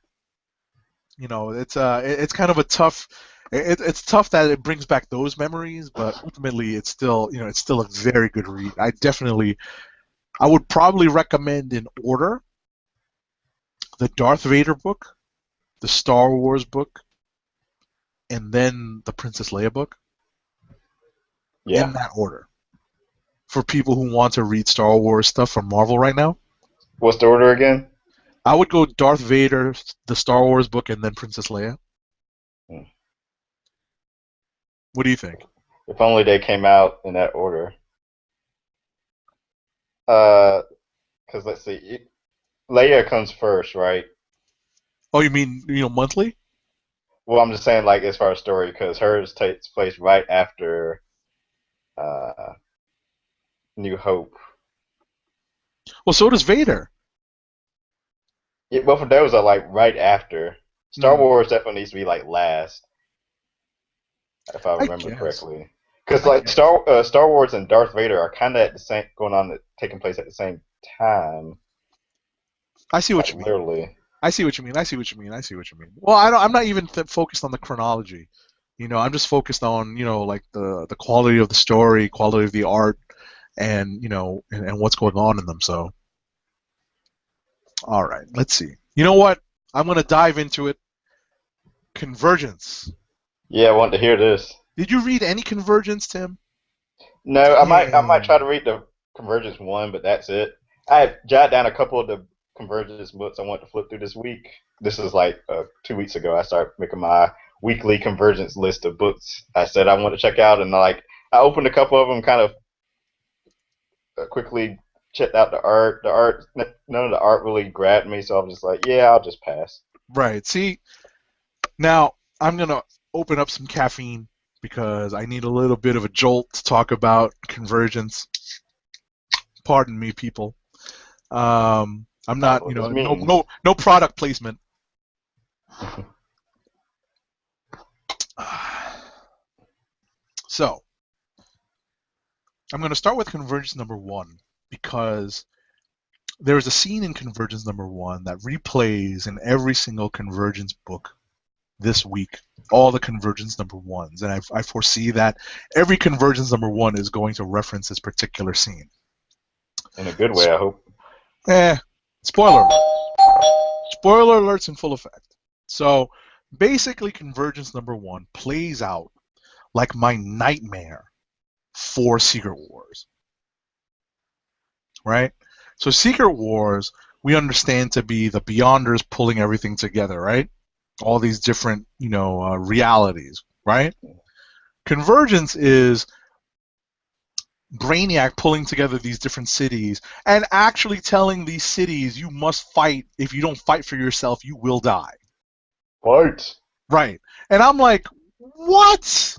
it's kind of a tough. It's tough that it brings back those memories, but ultimately, it's still a very good read. I would probably recommend in order the Darth Vader book, the Star Wars book, and then the Princess Leia book Yeah. in that order for people who want to read Star Wars stuff from Marvel right now. What's the order again? I would go Darth Vader, the Star Wars book, and then Princess Leia. Hmm. What do you think? If only they came out in that order. Because let's see, Leia comes first, right? Oh, you mean monthly? Well, I'm just saying, like, as far as story, because hers takes place right after uh, New Hope. Well, so does Vader. Yeah, both of those are like right after. Star Hmm. Wars definitely needs to be like last. if I I remember guess. correctly. Because I like guess. Star Wars and Darth Vader are kind of at the same going on, taking place at the same time, I see what like you mean. literally. I see what you mean. I see what you mean. I see what you mean. Well, I don't, I'm not even focused on the chronology. I'm just focused on like the quality of the story, quality of the art, and and what's going on in them. So, all right, let's see. You know what? I'm gonna dive into it. Convergence. Yeah, I want to hear this. Did you read any Convergence, Tim? No, I might try to Damn. read the Convergence one, but that's it. I jotted down a couple of the Convergence books I want to flip through this week. This is like 2 weeks ago. I started making my weekly Convergence list of books. I said I want to check out, and like I opened a couple of them, kind of quickly checked out the art. None of the art really grabbed me, so I was just like, yeah, I'll just pass. Right. See, now I'm gonna open up some caffeine because I need a little bit of a jolt to talk about Convergence. Pardon me, people. I'm I don't not, know what this no, means. no product placement. So I'm going to start with Convergence number one because there is a scene in Convergence number one that replays in every single Convergence book this week. All the Convergence number ones, and I foresee that every Convergence number one is going to reference this particular scene. In a good way, I hope. Eh, spoiler alert. Spoiler alerts in full effect. So basically, Convergence number one plays out like my nightmare for Secret Wars, right? So Secret Wars, we understand to be the Beyonders pulling everything together, right? All these different, realities, right? Convergence is Brainiac pulling together these different cities and actually telling these cities, you must fight. If you don't fight for yourself, you will die. What? Right. And I'm like, what?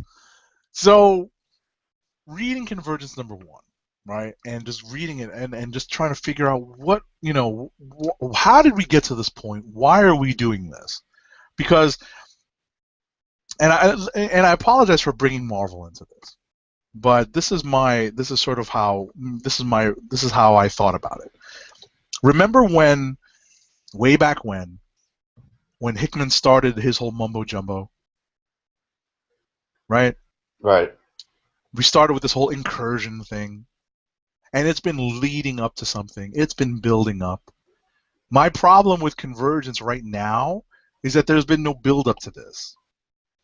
So reading Convergence number one, right, and just reading it and just trying to figure out what, how did we get to this point? Why are we doing this? Because, and I apologize for bringing Marvel into this, but this is sort of how this is how I thought about it. Remember when way back when Hickman started his whole mumbo jumbo, right? Right. We started with this whole incursion thing, and it's been leading up to something. It's been building up. My problem with Convergence right now is that there's been no build up to this.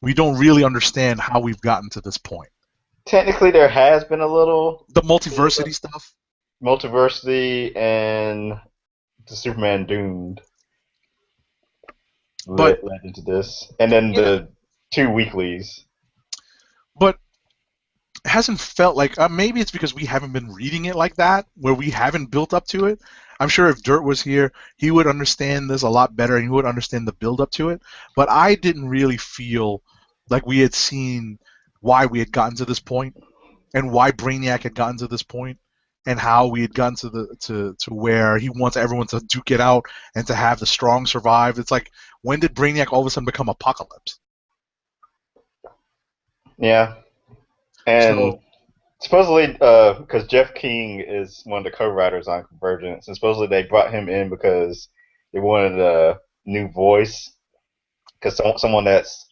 We don't really understand how we've gotten to this point. Technically, there has been a little The multiversity stuff, multiversity and the Superman Doomed but led into this, and then yeah, the two weeklies. but it hasn't felt like maybe it's because we haven't been reading it like that, where we haven't built up to it. I'm sure if Dirt was here, he would understand this a lot better and he would understand the build up to it. But I didn't really feel like we had seen why we had gotten to this point and why Brainiac had gotten to this point and how we had gotten to to where he wants everyone to duke it out and to have the strong survive. It's like, when did Brainiac all of a sudden become Apocalypse? Yeah, and So supposedly, because Jeff King is one of the co-writers on Convergence, and supposedly they brought him in because they wanted a new voice, because someone that's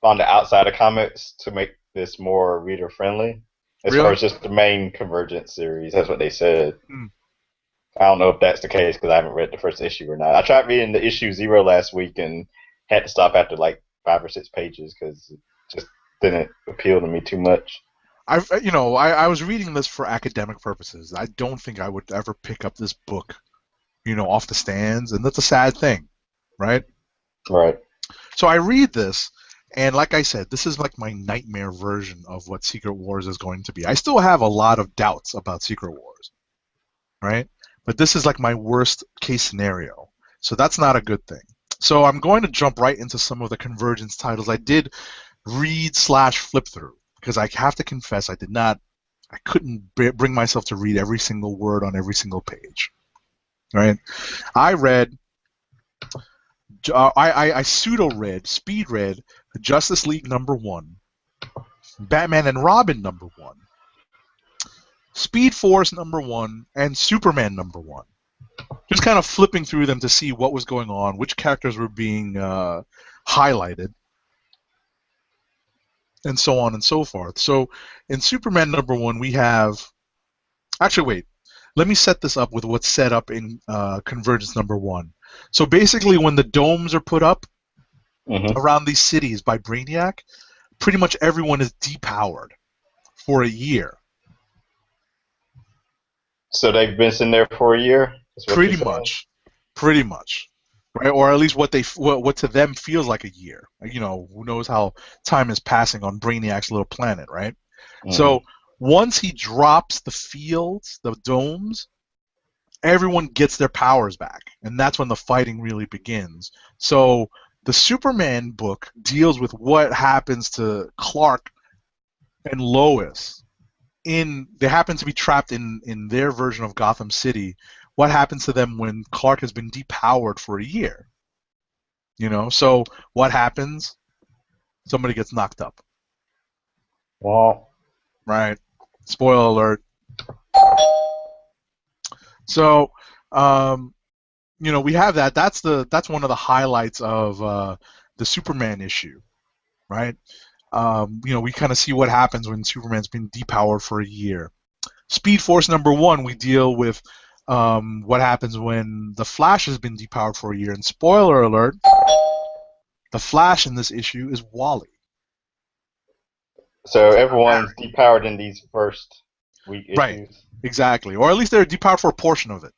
on the outside of comics to make this more reader friendly. As far really, as just the main Convergence series, that's what they said. hmm. I don't know if that's the case because I haven't read the first issue or not. I tried reading the issue zero last week and had to stop after like 5 or 6 pages because it just didn't appeal to me too much. I was reading this for academic purposes. I don't think I would ever pick up this book, off the stands, and that's a sad thing, right? Right. So I read this, and like I said, this is like my nightmare version of what Secret Wars is going to be. I still have a lot of doubts about Secret Wars, right? But this is like my worst case scenario. So that's not a good thing. So I'm going to jump right into some of the Convergence titles I did read slash flip through because I have to confess I couldn't bring myself to read every single word on every single page. Right? I read, I pseudo read, speed read Justice League number one, Batman and Robin #1, Speed Force #1, and Superman #1. Just kind of flipping through them to see what was going on, which characters were being highlighted, and so on and so forth. So in Superman #1, we have. Actually, wait. Let me set this up with what's set up in Convergence #1. So basically, when the domes are put up Hmm. around these cities by Brainiac, pretty much everyone is depowered for a year. So they've been sitting there for a year. Is what you're Pretty saying? much, pretty much, right? Or at least what to them feels like a year. Who knows how time is passing on Brainiac's little planet, right? Hmm. So once he drops the fields, the domes, everyone gets their powers back, and that's when the fighting really begins. So the Superman book deals with what happens to Clark and Lois. They happen to be trapped in their version of Gotham City. What happens to them when Clark has been depowered for a year? So what happens? Somebody gets knocked up, Well, right? Spoiler alert. So, um, we have that. That's one of the highlights of the Superman issue, right? We kind of see what happens when Superman's been depowered for a year. Speed Force #1, we deal with what happens when the Flash has been depowered for a year. And spoiler alert, the Flash in this issue is Wally. so everyone's depowered in these first week Right, issues. exactly. Or at least they're depowered for a portion of it,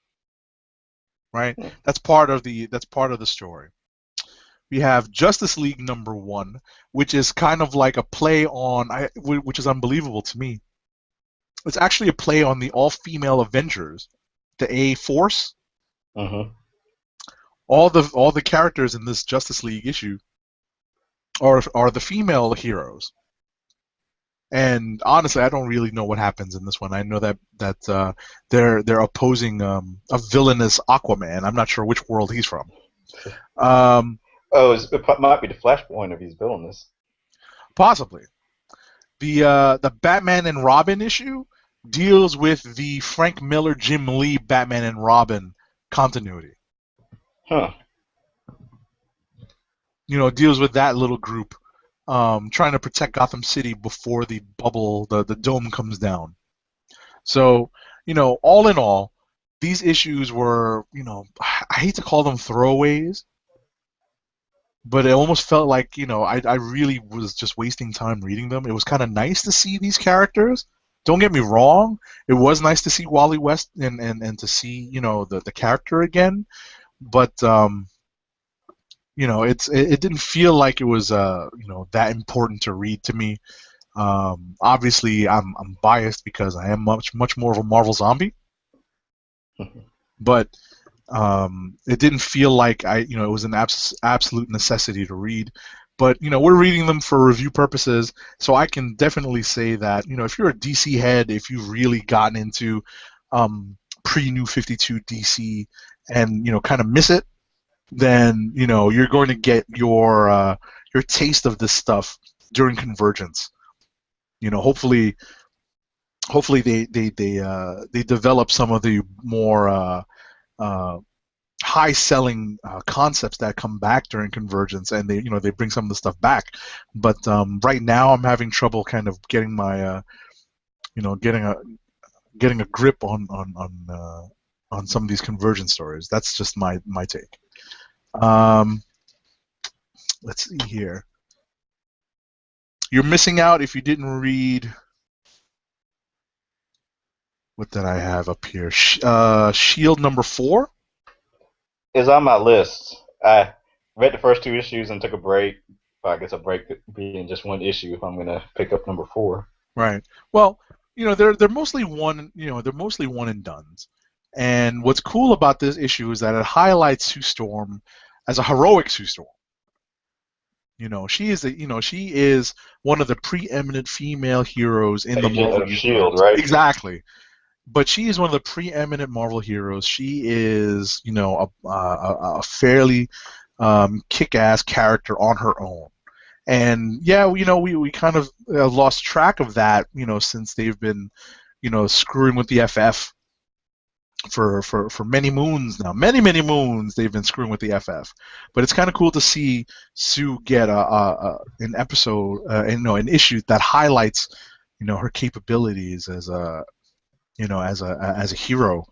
right? Hmm. That's part of the story. We have Justice League #1, which is kind of like a play on, which is unbelievable to me. It's actually a play on the all-female Avengers, the A Force. Hmm. All the characters in this Justice League issue are the female heroes. And honestly, I don't really know what happens in this one. I know that they're opposing a villainous Aquaman. I'm not sure which world he's from. Um, Oh, it might be the Flashpoint of his villainous. Possibly. The Batman and Robin issue deals with the Frank Miller, Jim Lee Batman and Robin continuity. Huh. Deals with that little group trying to protect Gotham City before the bubble, the dome comes down. So, all in all, these issues were, I hate to call them throwaways, but it almost felt like, I really was just wasting time reading them. It was kind of nice to see these characters. Don't get me wrong. It was nice to see Wally West and to see, the character again. But, it didn't feel like it was, that important to read to me. Obviously, I'm biased because I am much more of a Marvel zombie, but it didn't feel like it was an absolute necessity to read. But we're reading them for review purposes, so I can definitely say that if you're a DC head, if you've really gotten into pre-New 52 DC and kind of miss it, then you're going to get your taste of this stuff during Convergence. Hopefully they develop some of the more uh, high selling concepts that come back during Convergence, and they bring some of the stuff back. But right now, I'm having trouble kind of getting my getting a grip on some of these Convergence stories. That's just my take. Um, let's see here. You're missing out if you didn't read. What did I have up here? Shield #4. It's on my list. I read the first two issues and took a break. I guess a break could be in just one issue if I'm gonna pick up #4. Right. Well, they're mostly they're mostly one and dones. And what's cool about this issue is that it highlights Sue Storm as a heroic Sue Storm. She is one of the preeminent female heroes in the Agent Marvel of Shield, universe. right? Exactly. But she is one of the preeminent Marvel heroes. She is, a fairly kick-ass character on her own. And yeah, we kind of lost track of that, since they've been, screwing with the FF for many moons now. Many moons they've been screwing with the FF. But it's kind of cool to see Sue get an episode, an issue that highlights, her capabilities as a, as a hero.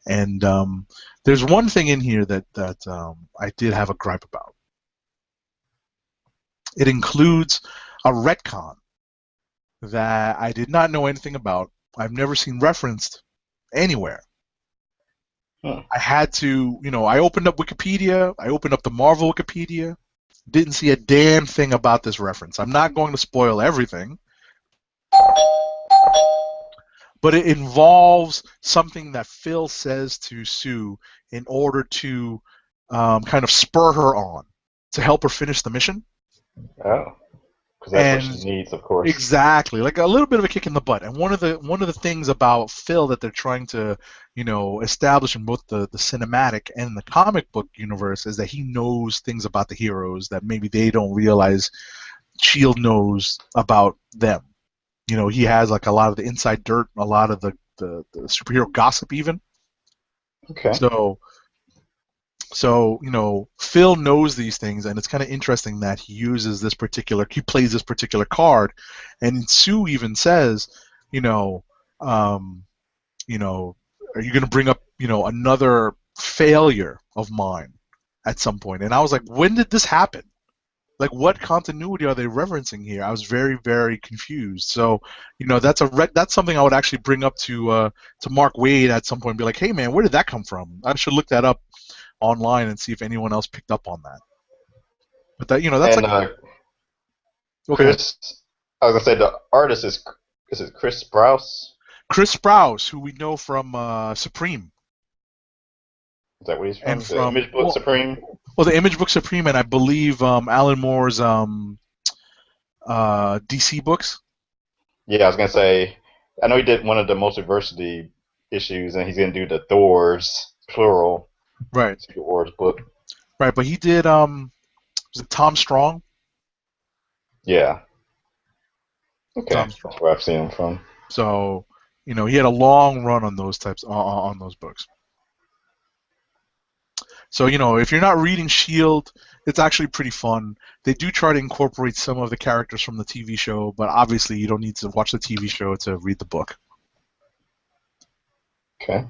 And there's one thing in here that I did have a gripe about. It includes a retcon that I did not know anything about. I've never seen referenced anywhere. I had to, I opened up Wikipedia, I opened up the Marvel Wikipedia, didn't see a damn thing about this reference. I'm not going to spoil everything, but it involves something that Phil says to Sue in order to kind of spur her on to help her finish the mission. Oh, because that's what she needs, of course. Exactly, like a little bit of a kick in the butt. And one of the things about Phil that they're trying to, establish in both the cinematic and the comic book universe is that he knows things about the heroes that maybe they don't realize Shield knows about them. He has like a lot of the inside dirt, a lot of the superhero gossip even. Okay. So, Phil knows these things, and it's kind of interesting that he plays this particular card, and Sue even says, are you going to bring up, another failure of mine at some point? And I was like, when did this happen? Like, what continuity are they referencing here? I was very, very confused. So, that's something I would actually bring up to Mark Waid at some point and be like, hey, man, where did that come from? I should look that up online and see if anyone else picked up on that. But that's and, like Chris. I was gonna say the artist is it Chris Sprouse? Chris Sprouse, who we know from Supreme. Is that what he's from? And the Image Book Supreme. Well, the Image Book Supreme, and I believe Alan Moore's DC books. Yeah, I was gonna say. I know he did one of the Multiversity issues, and he's gonna do the Thor's plural. Right. Secret Wars book. Right, but he did was it Tom Strong? Yeah. Okay. That's where I've seen him from. So, he had a long run on those types on those books. So, if you're not reading Shield, it's actually pretty fun. They do try to incorporate some of the characters from the TV show, but obviously you don't need to watch the TV show to read the book. Okay.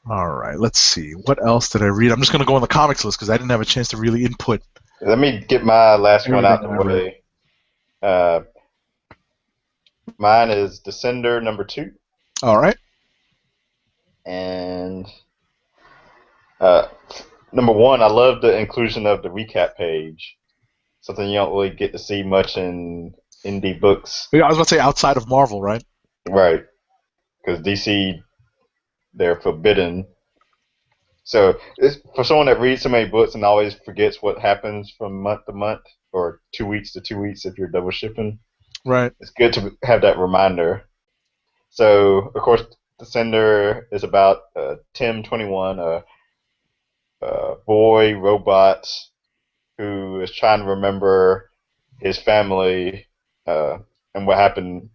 All right, let's see. What else did I read? I'm just going to go on the comics list because I didn't have a chance to really input. Let me get my last one out the way. Mine is Descender #2. All right. And #1, I love the inclusion of the recap page. Something you don't really get to see much in indie books. Yeah, I was about to say outside of Marvel, right? Right. Because DC, they're forbidden. So for someone that reads so many books and always forgets what happens from month to month, or 2 weeks to 2 weeks if you're double shipping, right? It's good to have that reminder. So of course, Descender is about Tim 21, a boy robot who is trying to remember his family and what happened.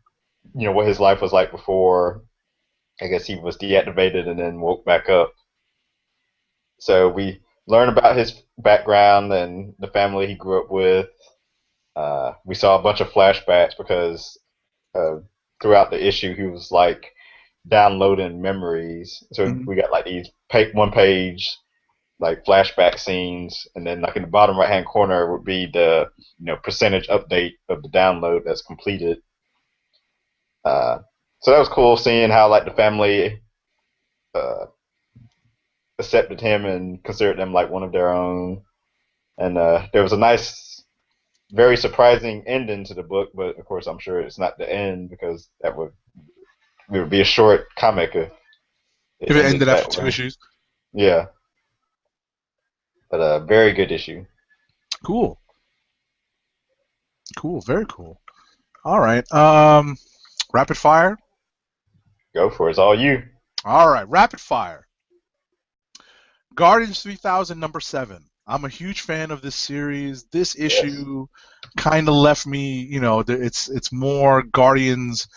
What his life was like before. I guess he was deactivated and then woke back up. So we learn about his background and the family he grew up with. We saw a bunch of flashbacks because throughout the issue he was like downloading memories. So we got like these one-page like flashback scenes, and then like in the bottom right-hand corner would be the percentage update of the download that's completed. So that was cool seeing how like the family accepted him and considered him like one of their own. And there was a nice, very surprising ending to the book, but of course I'm sure it's not the end because it would be a short comic if it ended after 2 issues. Yeah. But a very good issue. Cool. Cool, very cool. All right. Rapid fire? Go for it. It's all you. All right, rapid fire. Guardians 3000 #7. I'm a huge fan of this series. This Yes. issue kind of left me, it's more Guardians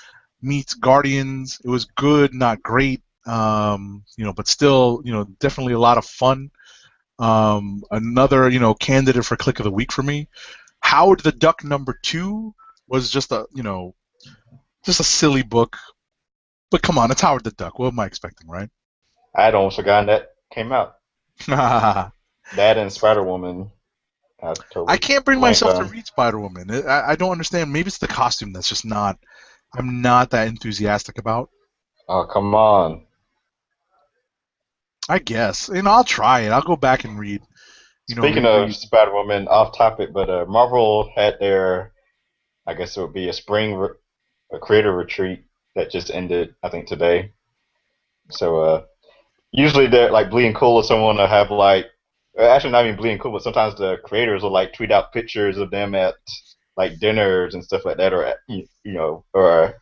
meets Guardians. It was good, not great, but still, definitely a lot of fun. Another, candidate for Click of the Week for me. Howard the Duck #2 was just a silly book. But come on, it's Howard the Duck. What am I expecting, right? I had almost forgotten that came out. I That and Spider Woman. I totally can't bring blanked myself to on. read Spider Woman. I don't understand. Maybe it's the costume that's just not. I'm not that enthusiastic about. Oh, come on. I guess, I'll try it. I'll go back and read. Speaking of Reread. Spider Woman, off topic, but Marvel had their, I guess it would be a a creator retreat that just ended, I think, today. So usually they're like Bleeding Cool or someone will have like, actually not even Bleeding Cool, but sometimes the creators will like tweet out pictures of them at like dinners and stuff like that, or or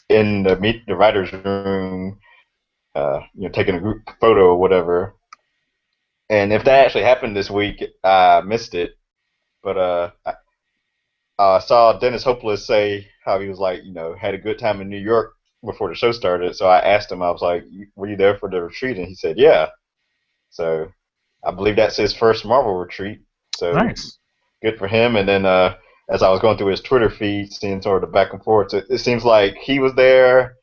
in the writers' room, taking a group photo or whatever. And if that actually happened this week, I missed it. But I saw Dennis Hopeless say how he was like, had a good time in New York before the show started. So I asked him, I was like, "Were you there for the retreat?" And he said, "Yeah." So I believe that's his first Marvel retreat. So Nice. good for him. And then as I was going through his Twitter feed, seeing sort of the back and forth, it seems like he was there.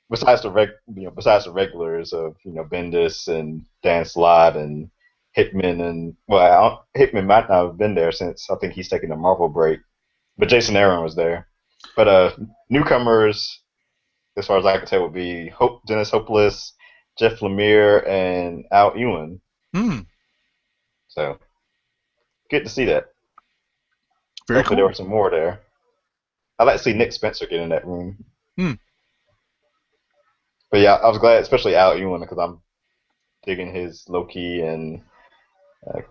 Besides the regulars of Bendis and Dan Slott and Hickman and Hickman might not have been there since I think he's taking a Marvel break, but Jason Aaron was there. But newcomers, as far as I can tell, would be Dennis Hopeless, Jeff Lemire, and Al Ewing. Hmm. So good to see that. Very Hopefully there cool. were some more there. I'd like to see Nick Spencer get in that room. Hmm. But yeah, I was glad, especially Al Ewing, because I'm digging his Loki and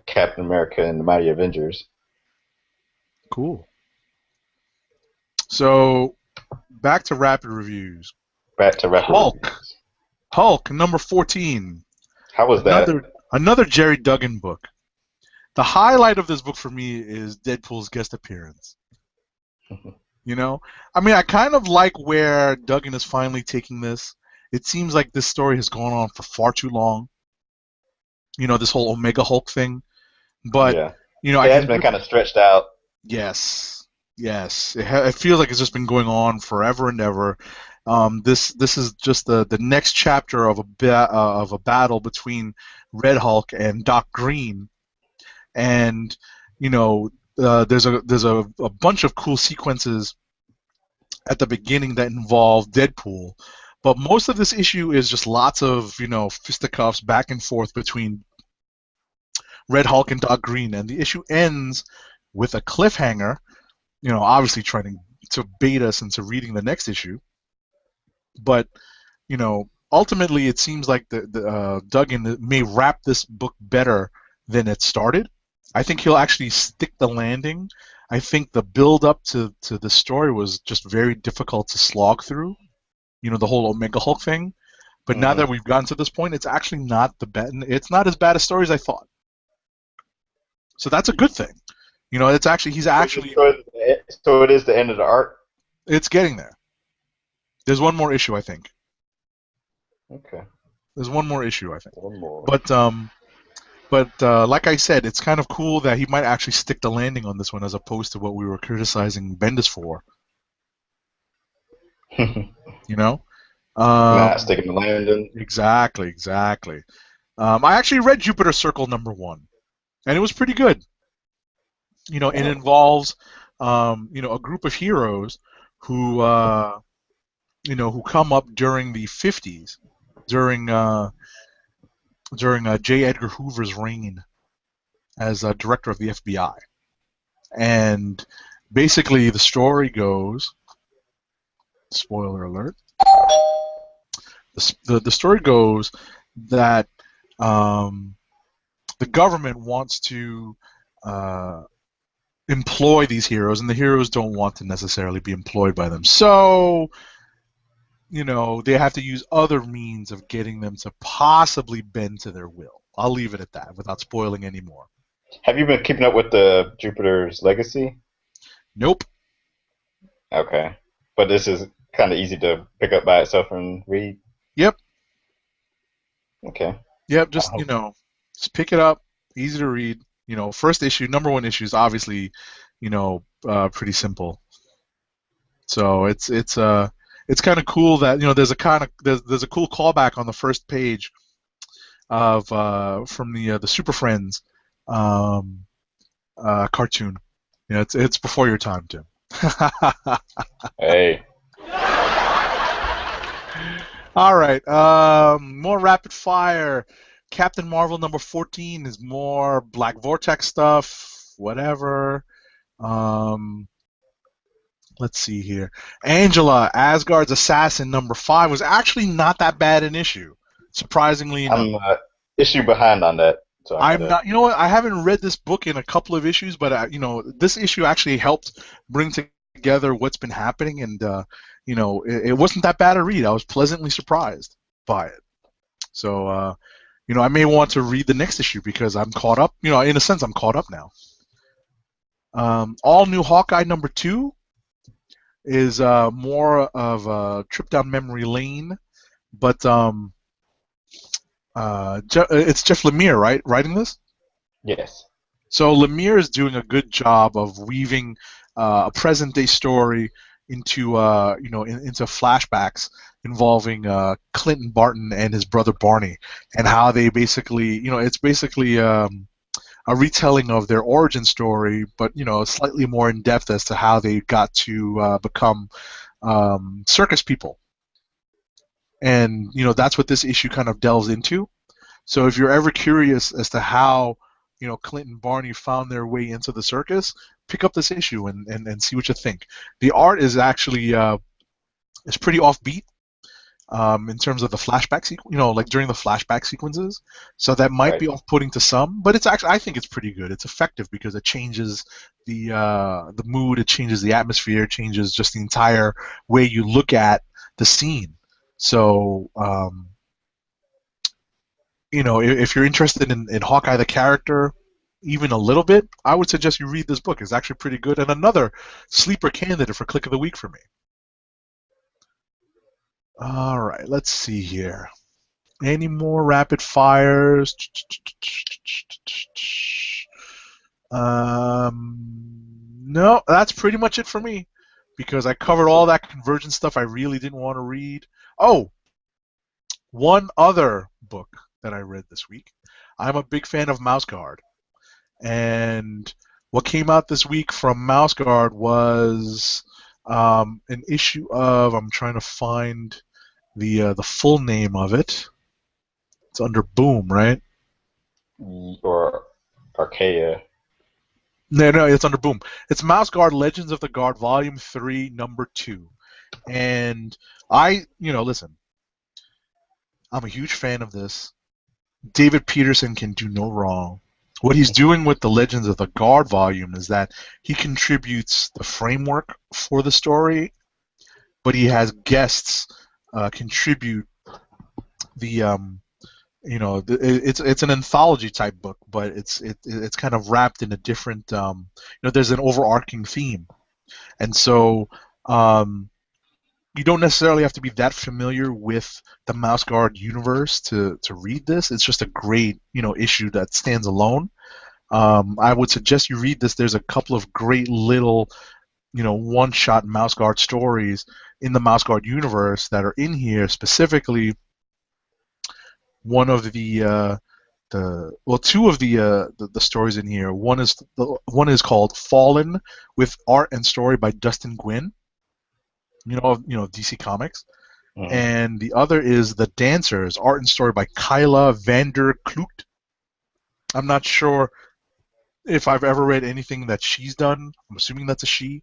Captain America and the Mighty Avengers. Cool. So back to rapid reviews. Back to rapid Hulk. reviews. Hulk #14. How was that? Another Jerry Duggan book. The highlight of this book for me is Deadpool's guest appearance. I kind of like where Duggan is finally taking this. It seems like this story has gone on for far too long. This whole Omega Hulk thing. But, Yeah, I it has can been kind of stretched out. yes, yes. It feels like it's just been going on forever and ever. This is just the next chapter of of a battle between Red Hulk and Doc Green, and there's a bunch of cool sequences at the beginning that involve Deadpool, but most of this issue is just lots of fisticuffs back and forth between Red Hulk and Doc Green, and the issue ends with a cliffhanger. Obviously trying to bait us into reading the next issue, but ultimately it seems like the Duggan may wrap this book better than it started. I think he'll actually stick the landing. I think the build up to the story was just very difficult to slog through. The whole Omega Hulk thing. But now Hmm. that we've gotten to this point, it's actually not the bad. It's not as bad a story as I thought. So that's a good thing. It's actually he's actually So it is the end of the arc. it's getting there. There's one more issue, I think. Okay, There's one more issue, I think. one more. But like I said, it's kind of cool that he might actually stick the landing on this one, as opposed to what we were criticizing Bendis for. You know. Not Um, sticking the landing. exactly, exactly. I actually read Jupiter Circle #1, and it was pretty good. It Oh. involves a group of heroes who who come up during the '50s, during J. Edgar Hoover's reign as director of the FBI. And basically, the story goes, spoiler alert, the story goes that um, the government wants to uh, employ these heroes, and the heroes don't want to necessarily be employed by them. So, they have to use other means of getting them to possibly bend to their will. I'll leave it at that without spoiling any more. Have you been keeping up with the Jupiter's Legacy? Nope. Okay, but this is kind of easy to pick up by itself and read. Yep. Okay. Yep. I Just hope. just pick it up. Easy to read. First issue, number one issue is obviously, pretty simple. So it's kind of cool that there's a cool callback on the first page of from the Super Friends um, cartoon. It's before your time, Tim. Hey, All right, more rapid fire. Captain Marvel number 14 is more Black Vortex stuff. Whatever. Um, let's see here. Angela, Asgard's Assassin number 5 was actually not that bad an issue, surprisingly enough. I'm issue behind on that, so I I'm gotta. not. You know what? I haven't read this book in a couple of issues, but this issue actually helped bring together what's been happening, and it wasn't that bad a read. I was pleasantly surprised by it. So, I may want to read the next issue because I'm caught up. In a sense, I'm caught up now. All new Hawkeye number 2 is more of a trip down memory lane, but it's Jeff Lemire, right, writing this. Yes. So Lemire is doing a good job of weaving a present day story into into flashbacks involving Clinton Barton and his brother Barney, and how they basically it's basically a retelling of their origin story, but slightly more in depth as to how they got to become circus people, and that's what this issue kind of delves into. So if you're ever curious as to how Clint and Barney found their way into the circus, pick up this issue and see what you think. The art is actually is pretty offbeat in terms of the flashback sequence, like during the flashback sequences. So that might Right. be off-putting to some, but it's actually I think it's pretty good. It's effective because it changes the mood, it changes the atmosphere, it changes just the entire way you look at the scene. So if you're interested in Hawkeye the character, even a little bit, I would suggest you read this book. It's actually pretty good and another sleeper candidate for Click of the Week for me. All right, let's see here. Any more rapid fires? No, that's pretty much it for me because I covered all that convergence stuff I really didn't want to read. Oh, one other book that I read this week. I'm a big fan of Mouse Guard. And what came out this week from Mouse Guard was an issue of I'm trying to find the full name of it. It's under Boom, right? Or Archaea. No, no, it's under Boom. It's Mouse Guard Legends of the Guard, Volume 3, Number 2. And listen, I'm a huge fan of this. David Peterson can do no wrong. What he's doing with the Legends of the Guard volume is that he contributes the framework for the story, but he has guests contribute the it's an anthology type book, but it's kind of wrapped in a different there's an overarching theme, and so you don't necessarily have to be that familiar with the Mouse Guard universe to read this. It's just a great issue that stands alone. I would suggest you read this. There's a couple of great little one-shot Mouse Guard stories in the Mouse Guard universe that are in here. Specifically, one of two of the stories in here. One is called Fallen, with art and story by Dustin Gwinn, DC Comics, Mm. and the other is The Dancers, art and story by Kyla Vander Kloot. I'm not sure if I've ever read anything that she's done. I'm assuming that's a she,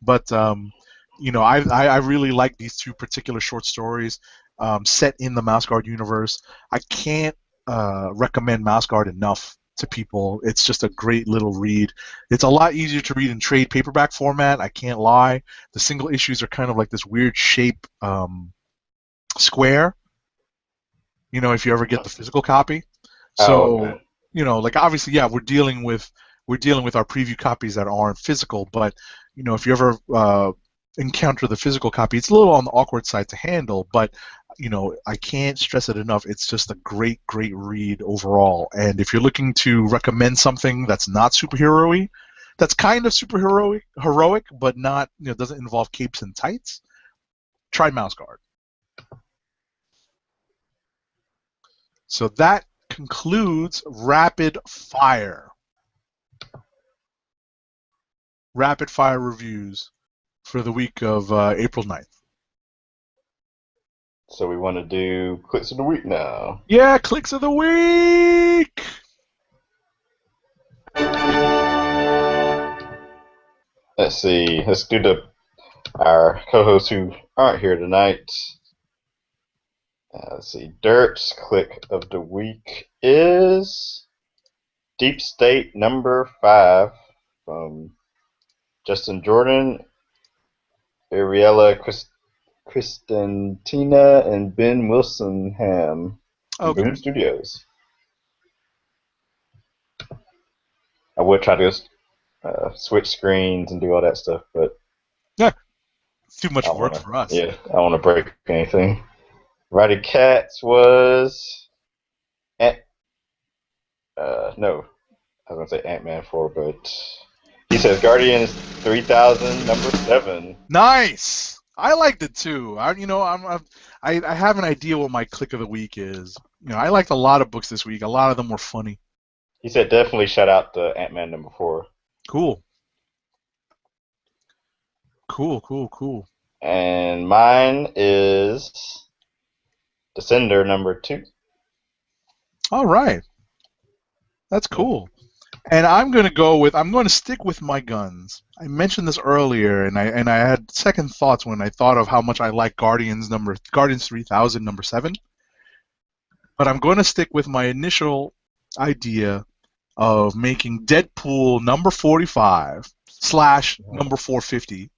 but I really like these two particular short stories set in the Mouse Guard universe. I can't recommend Mouse Guard enough to people. It's just a great little read. It's a lot easier to read in trade paperback format. I can't lie. The single issues are kind of like this weird shape square. If you ever get the physical copy. Oh, So okay. like obviously, yeah, we're dealing with our preview copies that aren't physical, but if you ever encounter the physical copy, it's a little on the awkward side to handle, but I can't stress it enough. It's just a great, great read overall. And if you're looking to recommend something that's not superhero-y, that's kind of heroic, but not, doesn't involve capes and tights, try Mouse Guard. So that concludes Rapid Fire. Rapid Fire reviews for the week of April 9th. So we want to do clicks of the week now. Yeah, clicks of the week. Let's see. Let's do our co-hosts who aren't here tonight. Let's see. Dirt's click of the week is Deep State number 5 from Justin Jordan, Ariella Christentina, and Ben Wilsonham from Okay. Boom Studios. I would try to switch screens and do all that stuff, but yeah, too much work for us. Yeah, I don't want to break anything. Roddy Katz was no, I was gonna say Ant-Man 4, but he says Guardians 3000 number 7. Nice. I liked it too. I have an idea what my click of the week is. I liked a lot of books this week. A lot of them were funny. He said definitely shout out to Ant-Man number 4. Cool. And mine is Descender number 2. All right. That's cool. And I'm going to stick with my guns. I mentioned this earlier, and I had second thoughts when I thought of how much I like Guardians 3000 number 7. But I'm going to stick with my initial idea of making Deadpool number 45 / number 450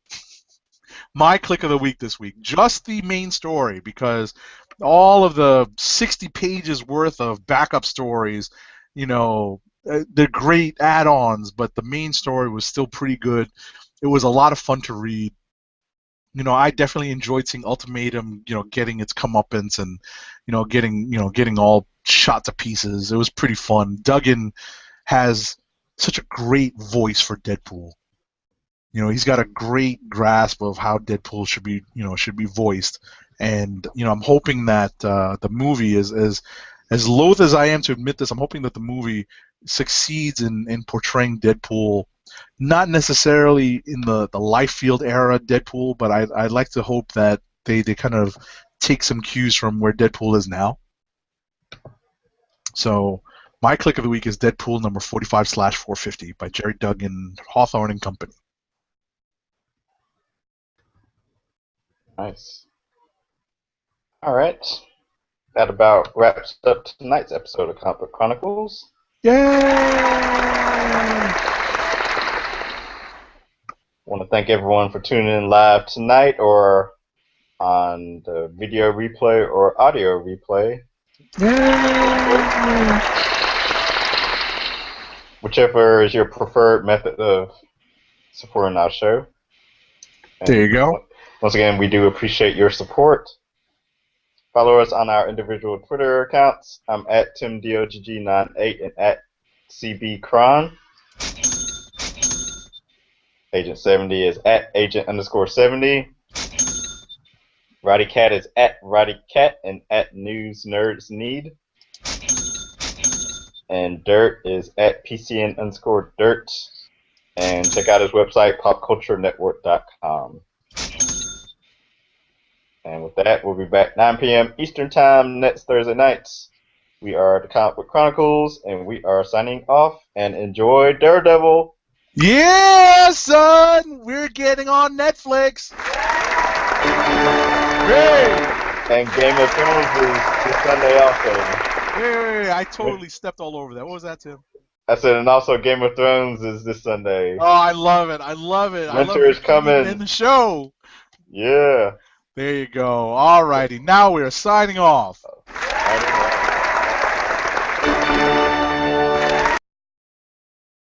my click of the week this week. Just the main story, because all of the 60 pages worth of backup stories, they're great add-ons, but the main story was still pretty good. It was a lot of fun to read. I definitely enjoyed seeing Ultimatum, getting its comeuppance and, getting all shot to pieces. It was pretty fun. Duggan has such a great voice for Deadpool. He's got a great grasp of how Deadpool should be voiced, and I'm hoping that the movie is as loath as I am to admit this. I'm hoping that the movie succeeds in portraying Deadpool, not necessarily in the Liefeld era Deadpool, but I'd like to hope that they kind of take some cues from where Deadpool is now. So my click of the week is Deadpool number 45 / 450 by Jerry Duggan, Hawthorne and Company. Nice. All right. That about wraps up tonight's episode of Comic Book Chronicles. Yay! Want to thank everyone for tuning in live tonight or on the video replay or audio replay. Yay! Whichever is your preferred method of supporting our show. And there you go. Once again, we do appreciate your support. Follow us on our individual Twitter accounts. I'm at TimDOGG98 and at CBCron. Agent 70 is at Agent_70. Roddy Cat is at Roddy Cat and at News Nerds Need. And Dirt is at PCN_Dirt. And check out his website, popculturenetwork.com. And with that, we'll be back 9 p.m. Eastern Time next Thursday nights. We are the Comic Book Chronicles, and we are signing off. And enjoy Daredevil. Yeah, son! We're getting on Netflix. Great! And Game of Thrones is this Sunday also. Hey, I totally stepped all over that. What was that, Tim? I said, and also Game of Thrones is this Sunday. Oh, I love it. Winter is coming. In the show. Yeah. There you go. All righty. Now we're signing off. Signing off.